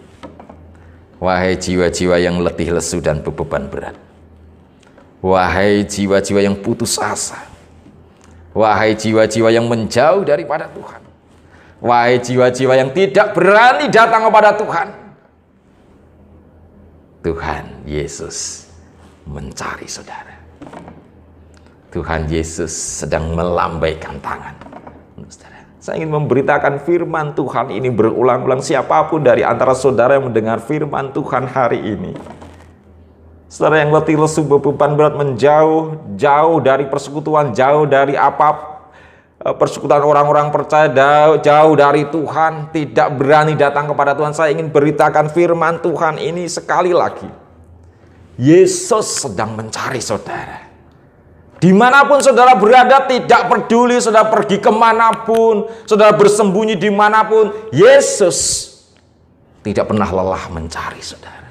wahai jiwa-jiwa yang letih lesu dan beban berat, wahai jiwa-jiwa yang putus asa, wahai jiwa-jiwa yang menjauh daripada Tuhan, wahai jiwa-jiwa yang tidak berani datang kepada Tuhan, Tuhan Yesus mencari saudara. Tuhan Yesus sedang melambaikan tangan untuk saudara. Saya ingin memberitakan firman Tuhan ini berulang-ulang. Siapapun dari antara saudara yang mendengar firman Tuhan hari ini, saudara yang letih lesu beban berat, menjauh, jauh dari persekutuan, jauh dari persekutuan orang-orang percaya, jauh dari Tuhan, tidak berani datang kepada Tuhan. Saya ingin beritakan firman Tuhan ini sekali lagi. Yesus sedang mencari saudara. Dimanapun saudara berada, tidak peduli saudara pergi kemanapun, saudara bersembunyi dimanapun, Yesus tidak pernah lelah mencari saudara.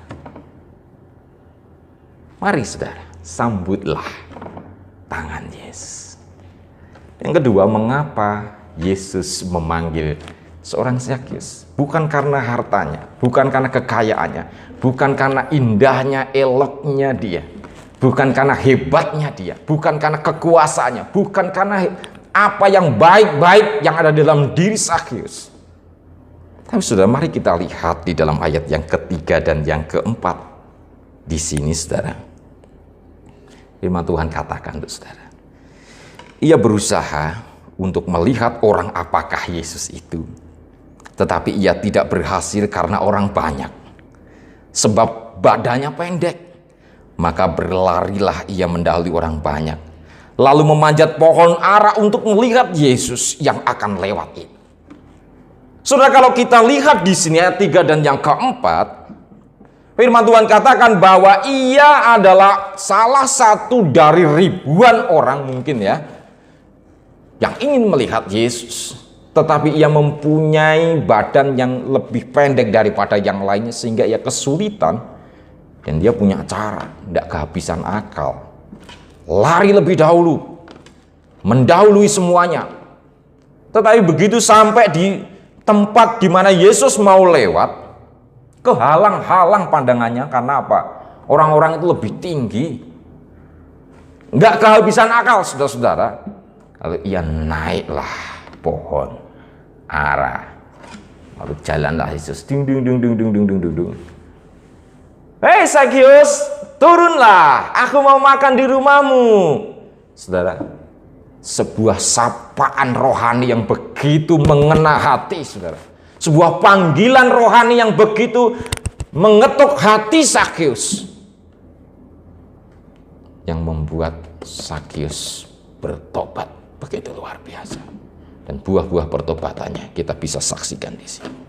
Mari saudara, sambutlah tangan Yesus. Yang kedua, mengapa Yesus memanggil seorang Zakheus? Bukan karena hartanya, bukan karena kekayaannya, bukan karena indahnya, eloknya dia, bukan karena hebatnya dia, bukan karena kekuasaannya, bukan karena apa yang baik-baik yang ada dalam diri Zakheus. Tapi saudara, mari kita lihat di dalam ayat yang ketiga dan yang keempat. Di sini saudara, firman Tuhan katakan untuk saudara, ia berusaha untuk melihat orang apakah Yesus itu, tetapi ia tidak berhasil karena orang banyak, sebab badannya pendek. Maka berlarilah ia mendahului orang banyak, lalu memanjat pohon ara untuk melihat Yesus yang akan lewat itu. Saudara, kalau kita lihat di sini ayat 3 dan yang keempat, firman Tuhan katakan bahwa ia adalah salah satu dari ribuan orang mungkin ya, yang ingin melihat Yesus. Tetapi ia mempunyai badan yang lebih pendek daripada yang lainnya, sehingga ia kesulitan. Dan dia punya cara, tidak kehabisan akal, lari lebih dahulu, mendahului semuanya. Tetapi begitu sampai di tempat di mana Yesus mau lewat, kehalang-halang pandangannya. Karena apa? Orang-orang itu lebih tinggi, nggak kehabisan akal, saudara-saudara. Lalu ia naiklah pohon ara. Lalu jalanlah Yesus. Dung dung dung dung dung dung dung dung. Hei Zakheus, turunlah, aku mau makan di rumahmu. Saudara, sebuah sapaan rohani yang begitu mengena hati, saudara. Sebuah panggilan rohani yang begitu mengetuk hati Zakheus, yang membuat Zakheus bertobat begitu luar biasa. Dan buah-buah pertobatannya kita bisa saksikan di sini.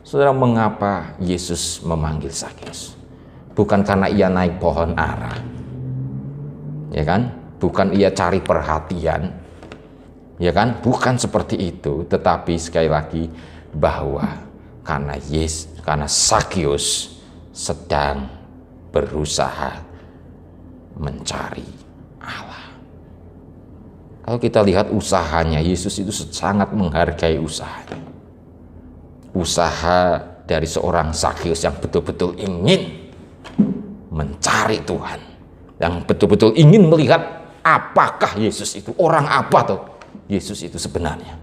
Saudara, mengapa Yesus memanggil Zakheus? Bukan karena ia naik pohon ara, ya kan? Bukan ia cari perhatian, ya kan? Bukan seperti itu. Tetapi sekali lagi, bahwa karena Zakheus sedang berusaha mencari Allah. Kalau kita lihat usahanya, Yesus itu sangat menghargai usahanya. Usaha dari seorang Zakheus yang betul-betul ingin mencari Tuhan, yang betul-betul ingin melihat apakah Yesus itu, orang apa tuh Yesus itu sebenarnya.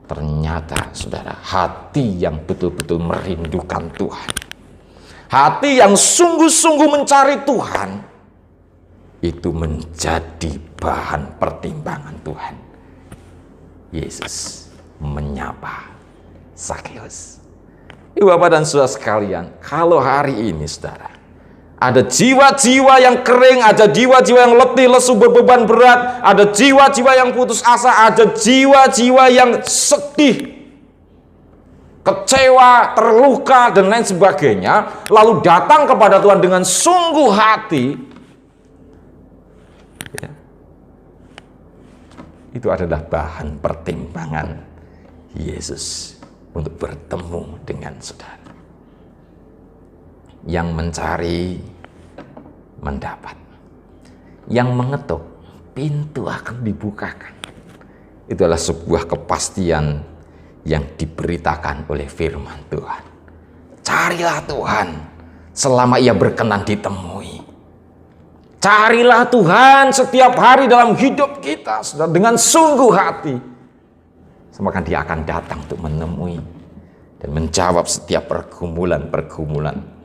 Ternyata saudara, hati yang betul-betul merindukan Tuhan, hati yang sungguh-sungguh mencari Tuhan, itu menjadi bahan pertimbangan Tuhan. Yesus menyapa Zakheus. Bapak dan saudara sekalian, kalau hari ini saudara, ada jiwa-jiwa yang kering, ada jiwa-jiwa yang letih, lesu, berbeban berat, ada jiwa-jiwa yang putus asa, ada jiwa-jiwa yang sedih, kecewa, terluka, dan lain sebagainya, lalu datang kepada Tuhan dengan sungguh hati, ya, itu adalah bahan pertimbangan Yesus untuk bertemu dengan saudara. Yang mencari mendapat, yang mengetuk pintu akan dibukakan. Itu adalah sebuah kepastian yang diberitakan oleh firman Tuhan. Carilah Tuhan selama ia berkenan ditemui. Carilah Tuhan setiap hari dalam hidup kita dengan sungguh hati, maka dia akan datang untuk menemui dan menjawab setiap pergumulan-pergumulan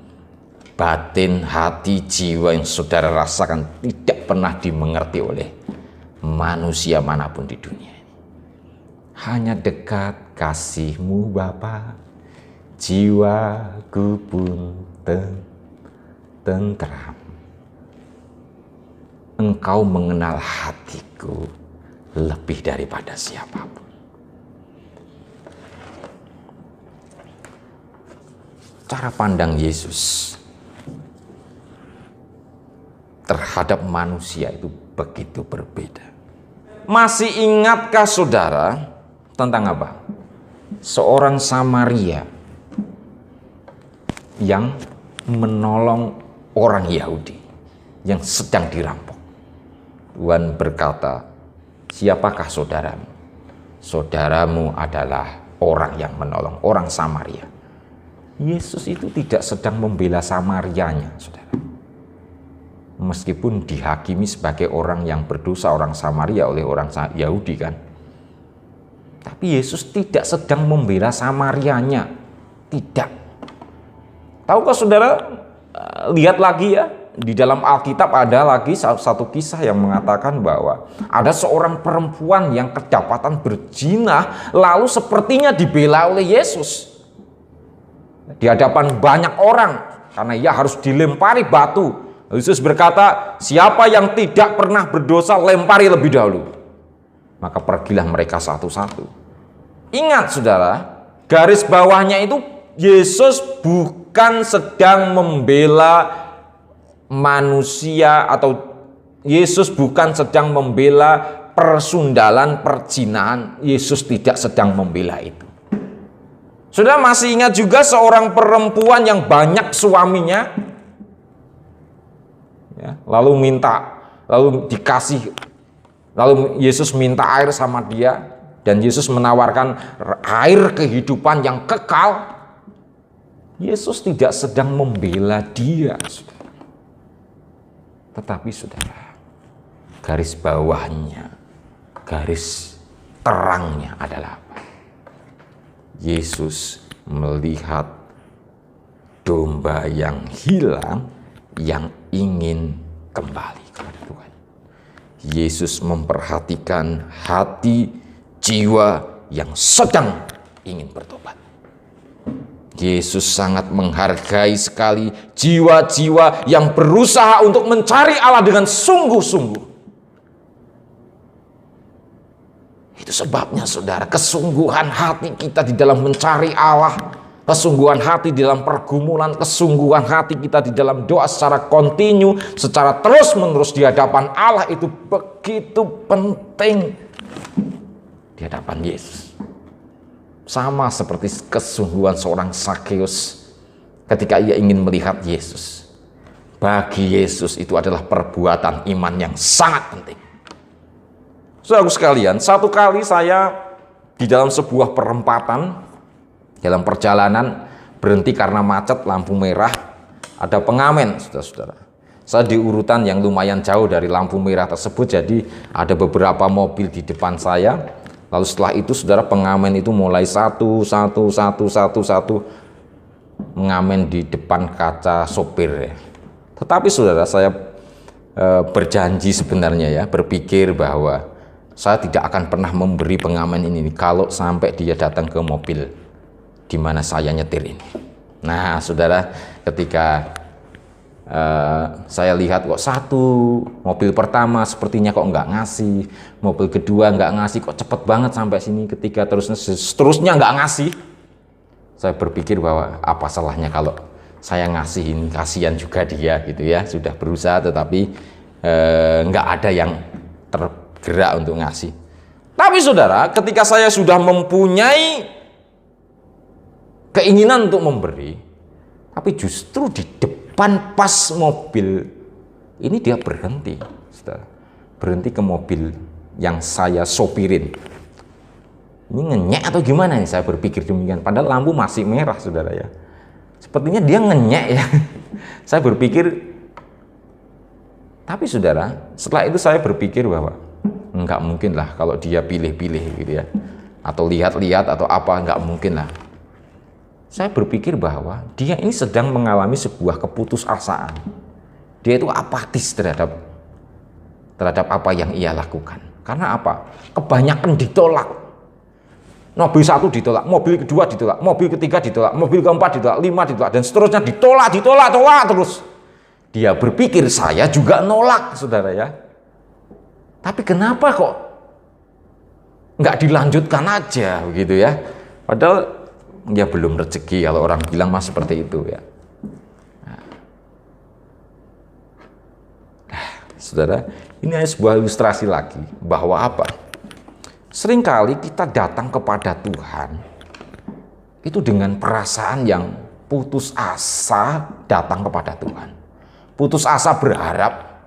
batin, hati, jiwa yang saudara rasakan tidak pernah dimengerti oleh manusia manapun di dunia ini. Hanya dekat kasih-Mu Bapa, jiwaku pun tentram. Engkau mengenal hatiku lebih daripada siapapun. Cara pandang Yesus terhadap manusia itu begitu berbeda. Masih ingatkah saudara tentang apa? Seorang Samaria yang menolong orang Yahudi yang sedang dirampok. Tuhan berkata, siapakah saudaramu? Saudaramu adalah orang yang menolong, orang Samaria. Yesus itu tidak sedang membela Samarianya, saudara. Meskipun dihakimi sebagai orang yang berdosa, orang Samaria oleh orang Yahudi kan. Tapi Yesus tidak sedang membela Samarianya. Tidak. Tahukah saudara, lihat lagi ya, di dalam Alkitab ada lagi satu kisah yang mengatakan bahwa ada seorang perempuan yang kedapatan berzina, lalu sepertinya dibela oleh Yesus di hadapan banyak orang karena ia harus dilempari batu. Yesus berkata, siapa yang tidak pernah berdosa lempari lebih dahulu. Maka pergilah mereka satu-satu. Ingat saudara, garis bawahnya itu Yesus bukan sedang membela manusia, atau Yesus bukan sedang membela persundalan, perzinahan. Yesus tidak sedang membela itu. Saudara masih ingat juga seorang perempuan yang banyak suaminya, ya, lalu dikasih, lalu Yesus minta air sama dia, dan Yesus menawarkan air kehidupan yang kekal. Yesus tidak sedang membela dia, saudara. Tetapi saudara, garis bawahnya, garis terangnya adalah apa? Yesus melihat domba yang hilang yang ingin kembali kepada Tuhan. Yesus memperhatikan hati jiwa yang sedang ingin bertobat. Yesus sangat menghargai sekali jiwa-jiwa yang berusaha untuk mencari Allah dengan sungguh-sungguh. Itu sebabnya saudara, kesungguhan hati kita di dalam mencari Allah, kesungguhan hati di dalam pergumulan, kesungguhan hati kita di dalam doa secara kontinu, secara terus-menerus di hadapan Allah itu begitu penting di hadapan Yesus. Sama seperti kesungguhan seorang Zakheus ketika ia ingin melihat Yesus. Bagi Yesus itu adalah perbuatan iman yang sangat penting. Saudaraku sekalian, satu kali saya di dalam sebuah perempatan, dalam perjalanan berhenti karena macet, lampu merah, ada pengamen, saudara-saudara. Saya di urutan yang lumayan jauh dari lampu merah tersebut, jadi ada beberapa mobil di depan saya. Lalu setelah itu saudara, pengamen itu mulai satu mengamen di depan kaca sopir. Tetapi saudara, saya berjanji sebenarnya ya, berpikir bahwa saya tidak akan pernah memberi pengamen ini kalau sampai dia datang ke mobil di mana saya nyetir ini. Nah saudara, ketika saya lihat kok satu mobil pertama sepertinya kok nggak ngasih, mobil kedua nggak ngasih, kok cepet banget sampai sini, ketiga seterusnya nggak ngasih. Saya berpikir bahwa apa salahnya kalau saya ngasih ini, kasihan juga dia gitu ya, sudah berusaha tetapi nggak ada yang tergerak untuk ngasih. Tapi saudara, ketika saya sudah mempunyai keinginan untuk memberi, tapi justru di depan pas mobil ini dia berhenti, saudara. Berhenti ke mobil yang saya sopirin. Ini ngenyek atau gimana nih, saya berpikir demikian. Padahal lampu masih merah, saudara ya. Sepertinya dia ngenyek ya. Saya berpikir, tapi saudara, setelah itu saya berpikir bahwa enggak mungkin lah kalau dia pilih-pilih gitu ya, atau lihat-lihat atau apa, enggak mungkin lah. Saya berpikir bahwa dia ini sedang mengalami sebuah keputusasaan. Dia itu apatis terhadap apa yang ia lakukan. Karena apa? Kebanyakan ditolak. Mobil satu ditolak, mobil kedua ditolak, mobil ketiga ditolak, mobil keempat ditolak, 5 ditolak, dan seterusnya ditolak terus. Dia berpikir saya juga nolak, saudara ya. Tapi kenapa kok nggak dilanjutkan aja begitu ya? Padahal ya belum rezeki kalau orang bilang mas seperti itu ya. Nah, saudara, ini hanya sebuah ilustrasi lagi bahwa apa? Seringkali kita datang kepada Tuhan itu dengan perasaan yang putus asa datang kepada Tuhan. Putus asa berharap,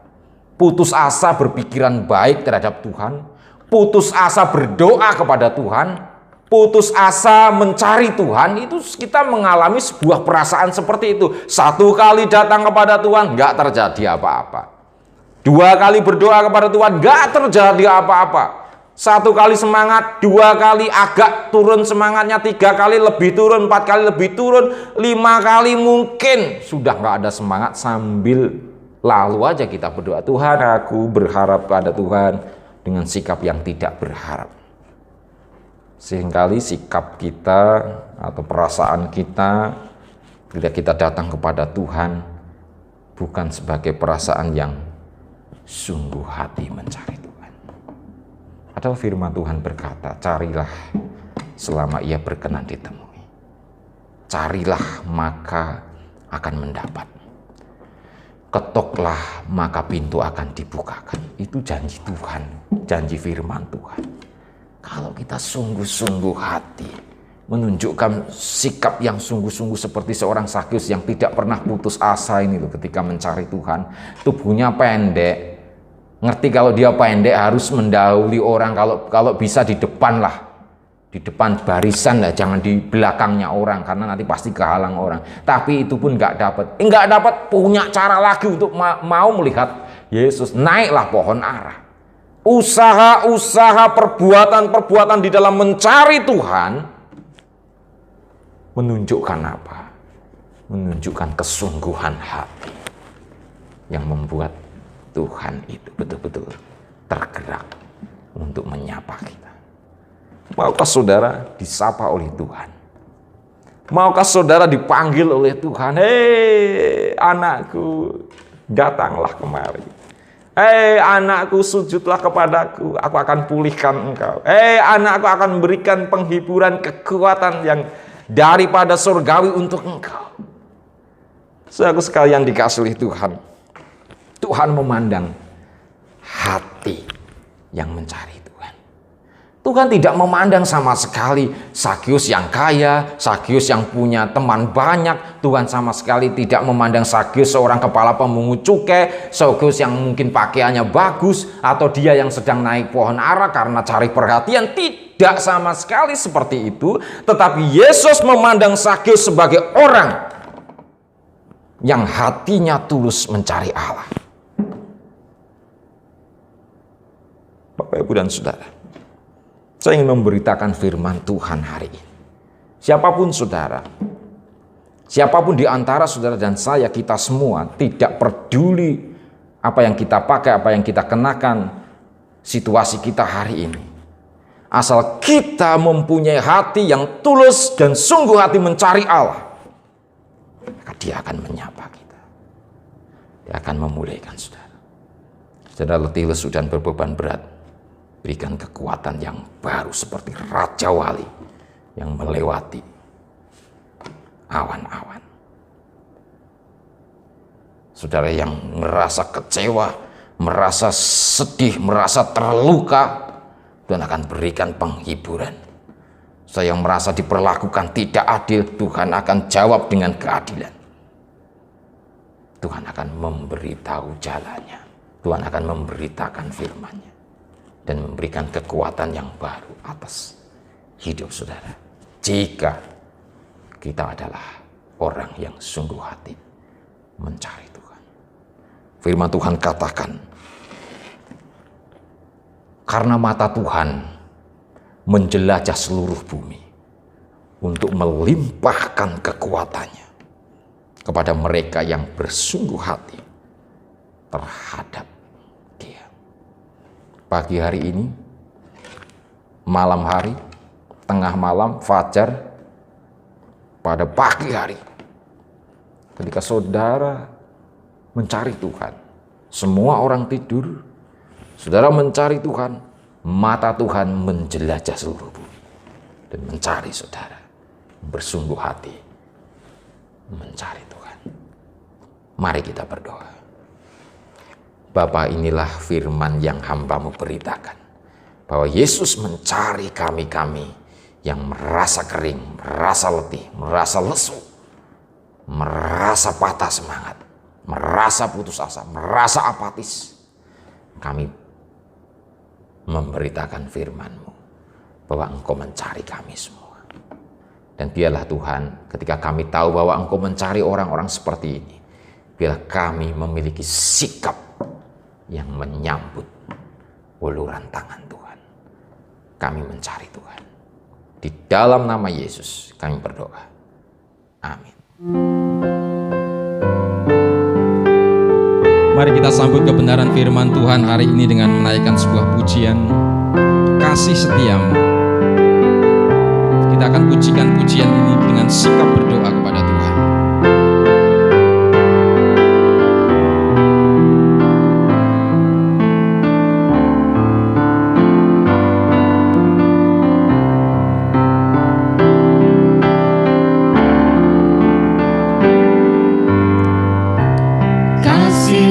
putus asa berpikiran baik terhadap Tuhan, putus asa berdoa kepada Tuhan, putus asa mencari Tuhan. Itu kita mengalami sebuah perasaan seperti itu. Satu kali datang kepada Tuhan, nggak terjadi apa-apa. 2 kali berdoa kepada Tuhan, nggak terjadi apa-apa. 1 kali semangat, 2 kali agak turun semangatnya, 3 kali lebih turun, 4 kali lebih turun, 5 kali mungkin sudah nggak ada semangat, sambil lalu aja kita berdoa, Tuhan aku berharap pada Tuhan, dengan sikap yang tidak berharap. Seringkali sikap kita atau perasaan kita ketika kita datang kepada Tuhan bukan sebagai perasaan yang sungguh hati mencari Tuhan. Padahal firman Tuhan berkata, carilah selama ia berkenan ditemui. Carilah maka akan mendapat. Ketoklah maka pintu akan dibukakan. Itu janji Tuhan, janji firman Tuhan. Kalau kita sungguh-sungguh hati menunjukkan sikap yang sungguh-sungguh seperti seorang Zakheus yang tidak pernah putus asa ini loh, ketika mencari Tuhan, tubuhnya pendek, ngerti kalau dia pendek harus mendahului orang, kalau bisa di depan lah, Di depan barisan lah, jangan di belakangnya orang, karena nanti pasti kehalang orang. Tapi itu pun nggak dapat, punya cara lagi untuk mau melihat Yesus. Naiklah pohon ara. Usaha-usaha, perbuatan-perbuatan di dalam mencari Tuhan menunjukkan apa? Menunjukkan kesungguhan hati yang membuat Tuhan itu betul-betul tergerak untuk menyapa kita. Maukah saudara disapa oleh Tuhan? Maukah saudara dipanggil oleh Tuhan? Hei anakku, datanglah kemari. Hei anakku, sujudlah kepadaku, aku akan pulihkan engkau. Hei anakku, akan memberikan penghiburan, kekuatan yang daripada surgawi untuk engkau. Saudaraku sekalian dikasih oleh Tuhan, Tuhan memandang hati yang mencari Tuhan. Tuhan tidak memandang sama sekali Zakeus yang kaya, Zakeus yang punya teman banyak. Tuhan sama sekali tidak memandang Zakeus seorang kepala pemungut cukai, Zakeus yang mungkin pakaiannya bagus, atau dia yang sedang naik pohon ara karena cari perhatian. Tidak sama sekali seperti itu. Tetapi Yesus memandang Zakeus sebagai orang yang hatinya tulus mencari Allah. Bapak, Ibu, dan Saudara, saya ingin memberitakan firman Tuhan hari ini. Siapapun saudara, siapapun di antara saudara dan saya, kita semua, tidak peduli apa yang kita pakai, apa yang kita kenakan, situasi kita hari ini. Asal kita mempunyai hati yang tulus dan sungguh hati mencari Allah, maka Dia akan menyapa kita. Dia akan memulihkan saudara. Saudara letih, lesu, dan berbeban berat, berikan kekuatan yang baru seperti Raja Wali yang melewati awan-awan. Saudara yang merasa kecewa, merasa sedih, merasa terluka, Tuhan akan berikan penghiburan. Saya yang merasa diperlakukan tidak adil, Tuhan akan jawab dengan keadilan. Tuhan akan memberitahu jalannya. Tuhan akan memberitakan firman-Nya dan memberikan kekuatan yang baru atas hidup saudara. Jika kita adalah orang yang sungguh hati mencari Tuhan. Firman Tuhan katakan, karena mata Tuhan menjelajah seluruh bumi untuk melimpahkan kekuatannya kepada mereka yang bersungguh hati terhadap Dia. Pagi hari ini, malam hari, tengah malam, fajar, pada pagi hari, ketika saudara mencari Tuhan, semua orang tidur, saudara mencari Tuhan, mata Tuhan menjelajah seluruh bumi dan mencari saudara, bersungguh hati mencari Tuhan. Mari kita berdoa. Bapa, inilah firman yang hamba-Mu beritakan, bahwa Yesus mencari kami-kami yang merasa kering, merasa letih, merasa lesu, merasa patah semangat, merasa putus asa, merasa apatis. Kami memberitakan firman-Mu bahwa Engkau mencari kami semua. Dan biarlah Tuhan, ketika kami tahu bahwa Engkau mencari orang-orang seperti ini, biarlah kami memiliki sikap yang menyambut uluran tangan Tuhan. Kami mencari Tuhan. Di dalam nama Yesus kami berdoa. Amin. Mari kita sambut kebenaran firman Tuhan hari ini dengan menaikkan sebuah pujian, kasih setiamu. Kita akan pujikan pujian ini dengan sikap berdoa kepada Tuhan.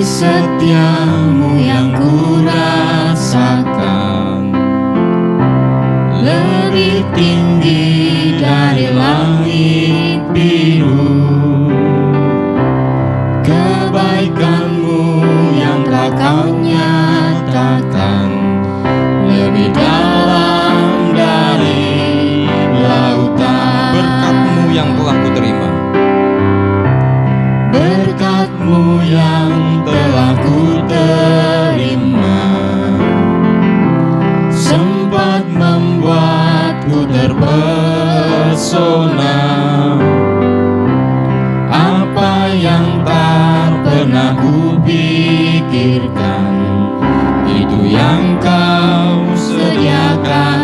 Setiamu yang ku rasakan lebih tinggi dari langit biru. Kebaikan-Mu yang telah Kau nyatakan lebih dalam dari ku terpesona. Apa yang tak pernah ku pikirkan, itu yang kau sediakan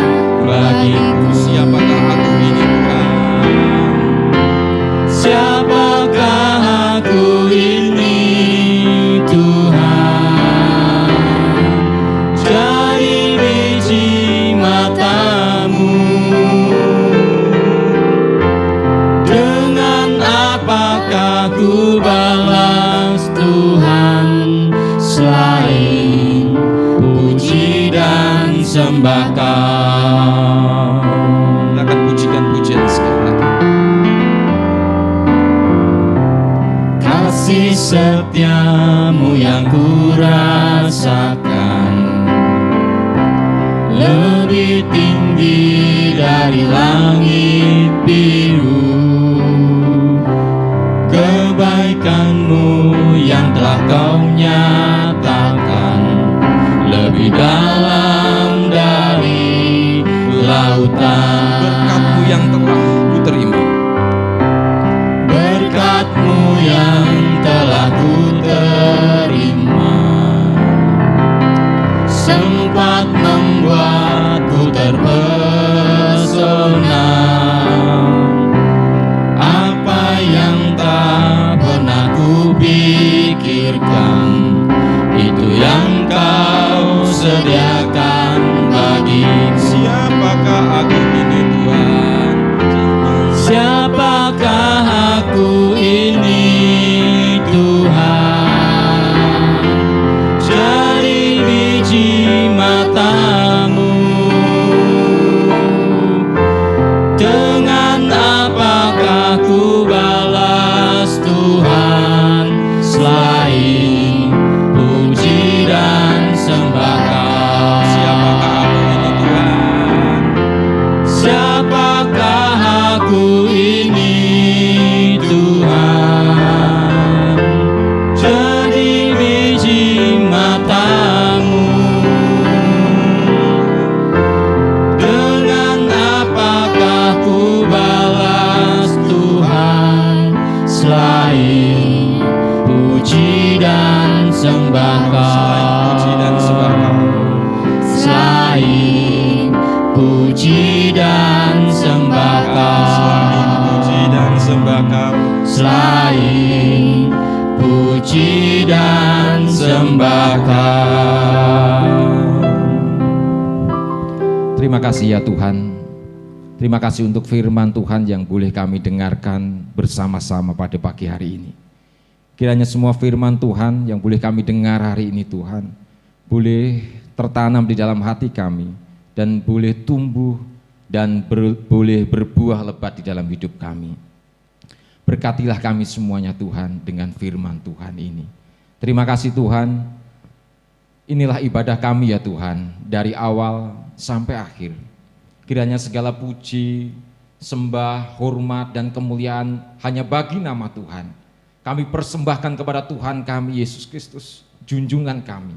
bagiku. Siapakah aku ini Tuhan? Siapakah aku ini Tuhan? Dari biji matamu, dengan apakah ku balas Tuhan selain puji dan sembah Kau. Kita akan pujikan pujian sekali lagi. Kasih setiamu yang ku rasakan lebih tinggi dari langit biru. Kebaikanmu yang telah Kau nyatakan lebih dalam dari lautan. Berkat-Mu yang telah ku terima, Berkat-Mu yang telah ku terima sempat membuatku terpesona. Apa yang tak pernah ku pikirkan, itu yang Kau sediakan bagiku. siapakah aku ini Tuhan? Siapakah aku ini Tuhan? Dari biji matamu, dengan apakah ku balas Tuhan selain puji dan sembah Kau. Siapakah aku ini Tuhan? Siapakah aku ini Tuhan? Jadi biji matamu, dengan apakah ku balas Tuhan selain puji dan sembah Puji dan sembah Kau. Kau. Selain puji dan sembah Puji dan Kau. sembah Kau. Selain puji dan sembah Kau. Terima kasih ya Tuhan. Terima kasih untuk firman Tuhan yang boleh kami dengarkan bersama-sama pada pagi hari ini. Kiranya semua firman Tuhan yang boleh kami dengar hari ini Tuhan, boleh tertanam di dalam hati kami dan boleh tumbuh dan boleh berbuah lebat di dalam hidup kami. Berkatilah kami semuanya Tuhan dengan firman Tuhan ini. Terima kasih Tuhan. Inilah ibadah kami ya Tuhan, dari awal sampai akhir. Kiranya segala puji, sembah, hormat, dan kemuliaan hanya bagi nama Tuhan. Kami persembahkan kepada Tuhan kami, Yesus Kristus, junjungan kami.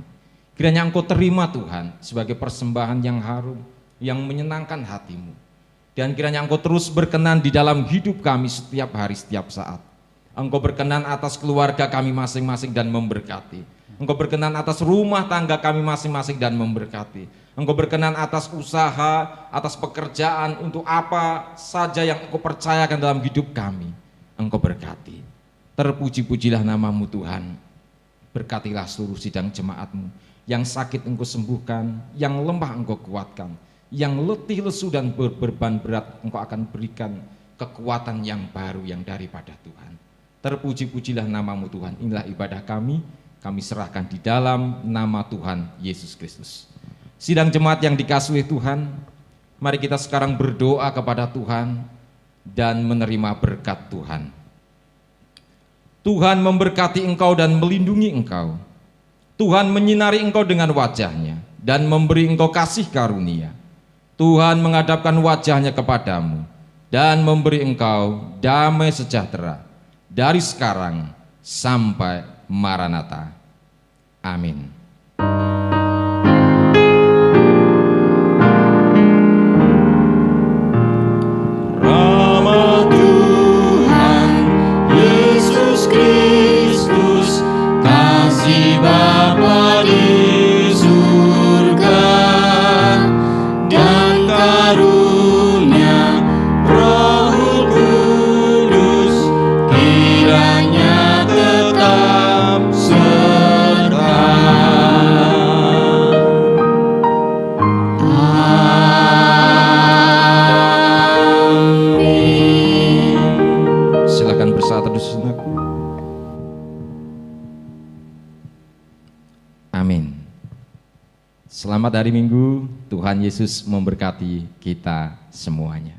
Kiranya Engkau terima Tuhan sebagai persembahan yang harum, yang menyenangkan hati-Mu. Dan kiranya Engkau terus berkenan di dalam hidup kami setiap hari, setiap saat. Engkau berkenan atas keluarga kami masing-masing dan memberkati. Engkau berkenan atas rumah tangga kami masing-masing dan memberkati. Engkau berkenan atas usaha, atas pekerjaan, untuk apa saja yang Engkau percayakan dalam hidup kami. Engkau berkati. Terpuji-pujilah nama-Mu Tuhan. Berkatilah seluruh sidang jemaat-Mu. Yang sakit Engkau sembuhkan, yang lemah Engkau kuatkan, yang letih lesu dan berbeban berat Engkau akan berikan kekuatan yang baru yang daripada Tuhan. Terpuji-pujilah nama-Mu Tuhan. Inilah ibadah kami serahkan di dalam nama Tuhan Yesus Kristus. Sidang jemaat yang dikasihi Tuhan, mari kita sekarang berdoa kepada Tuhan dan menerima berkat Tuhan. Tuhan memberkati engkau dan melindungi engkau. Tuhan menyinari engkau dengan wajah-Nya dan memberi engkau kasih karunia. Tuhan menghadapkan wajah-Nya kepadamu dan memberi engkau damai sejahtera dari sekarang sampai Maranatha. Amin. Amin. Selamat hari Minggu, Tuhan Yesus memberkati kita semuanya.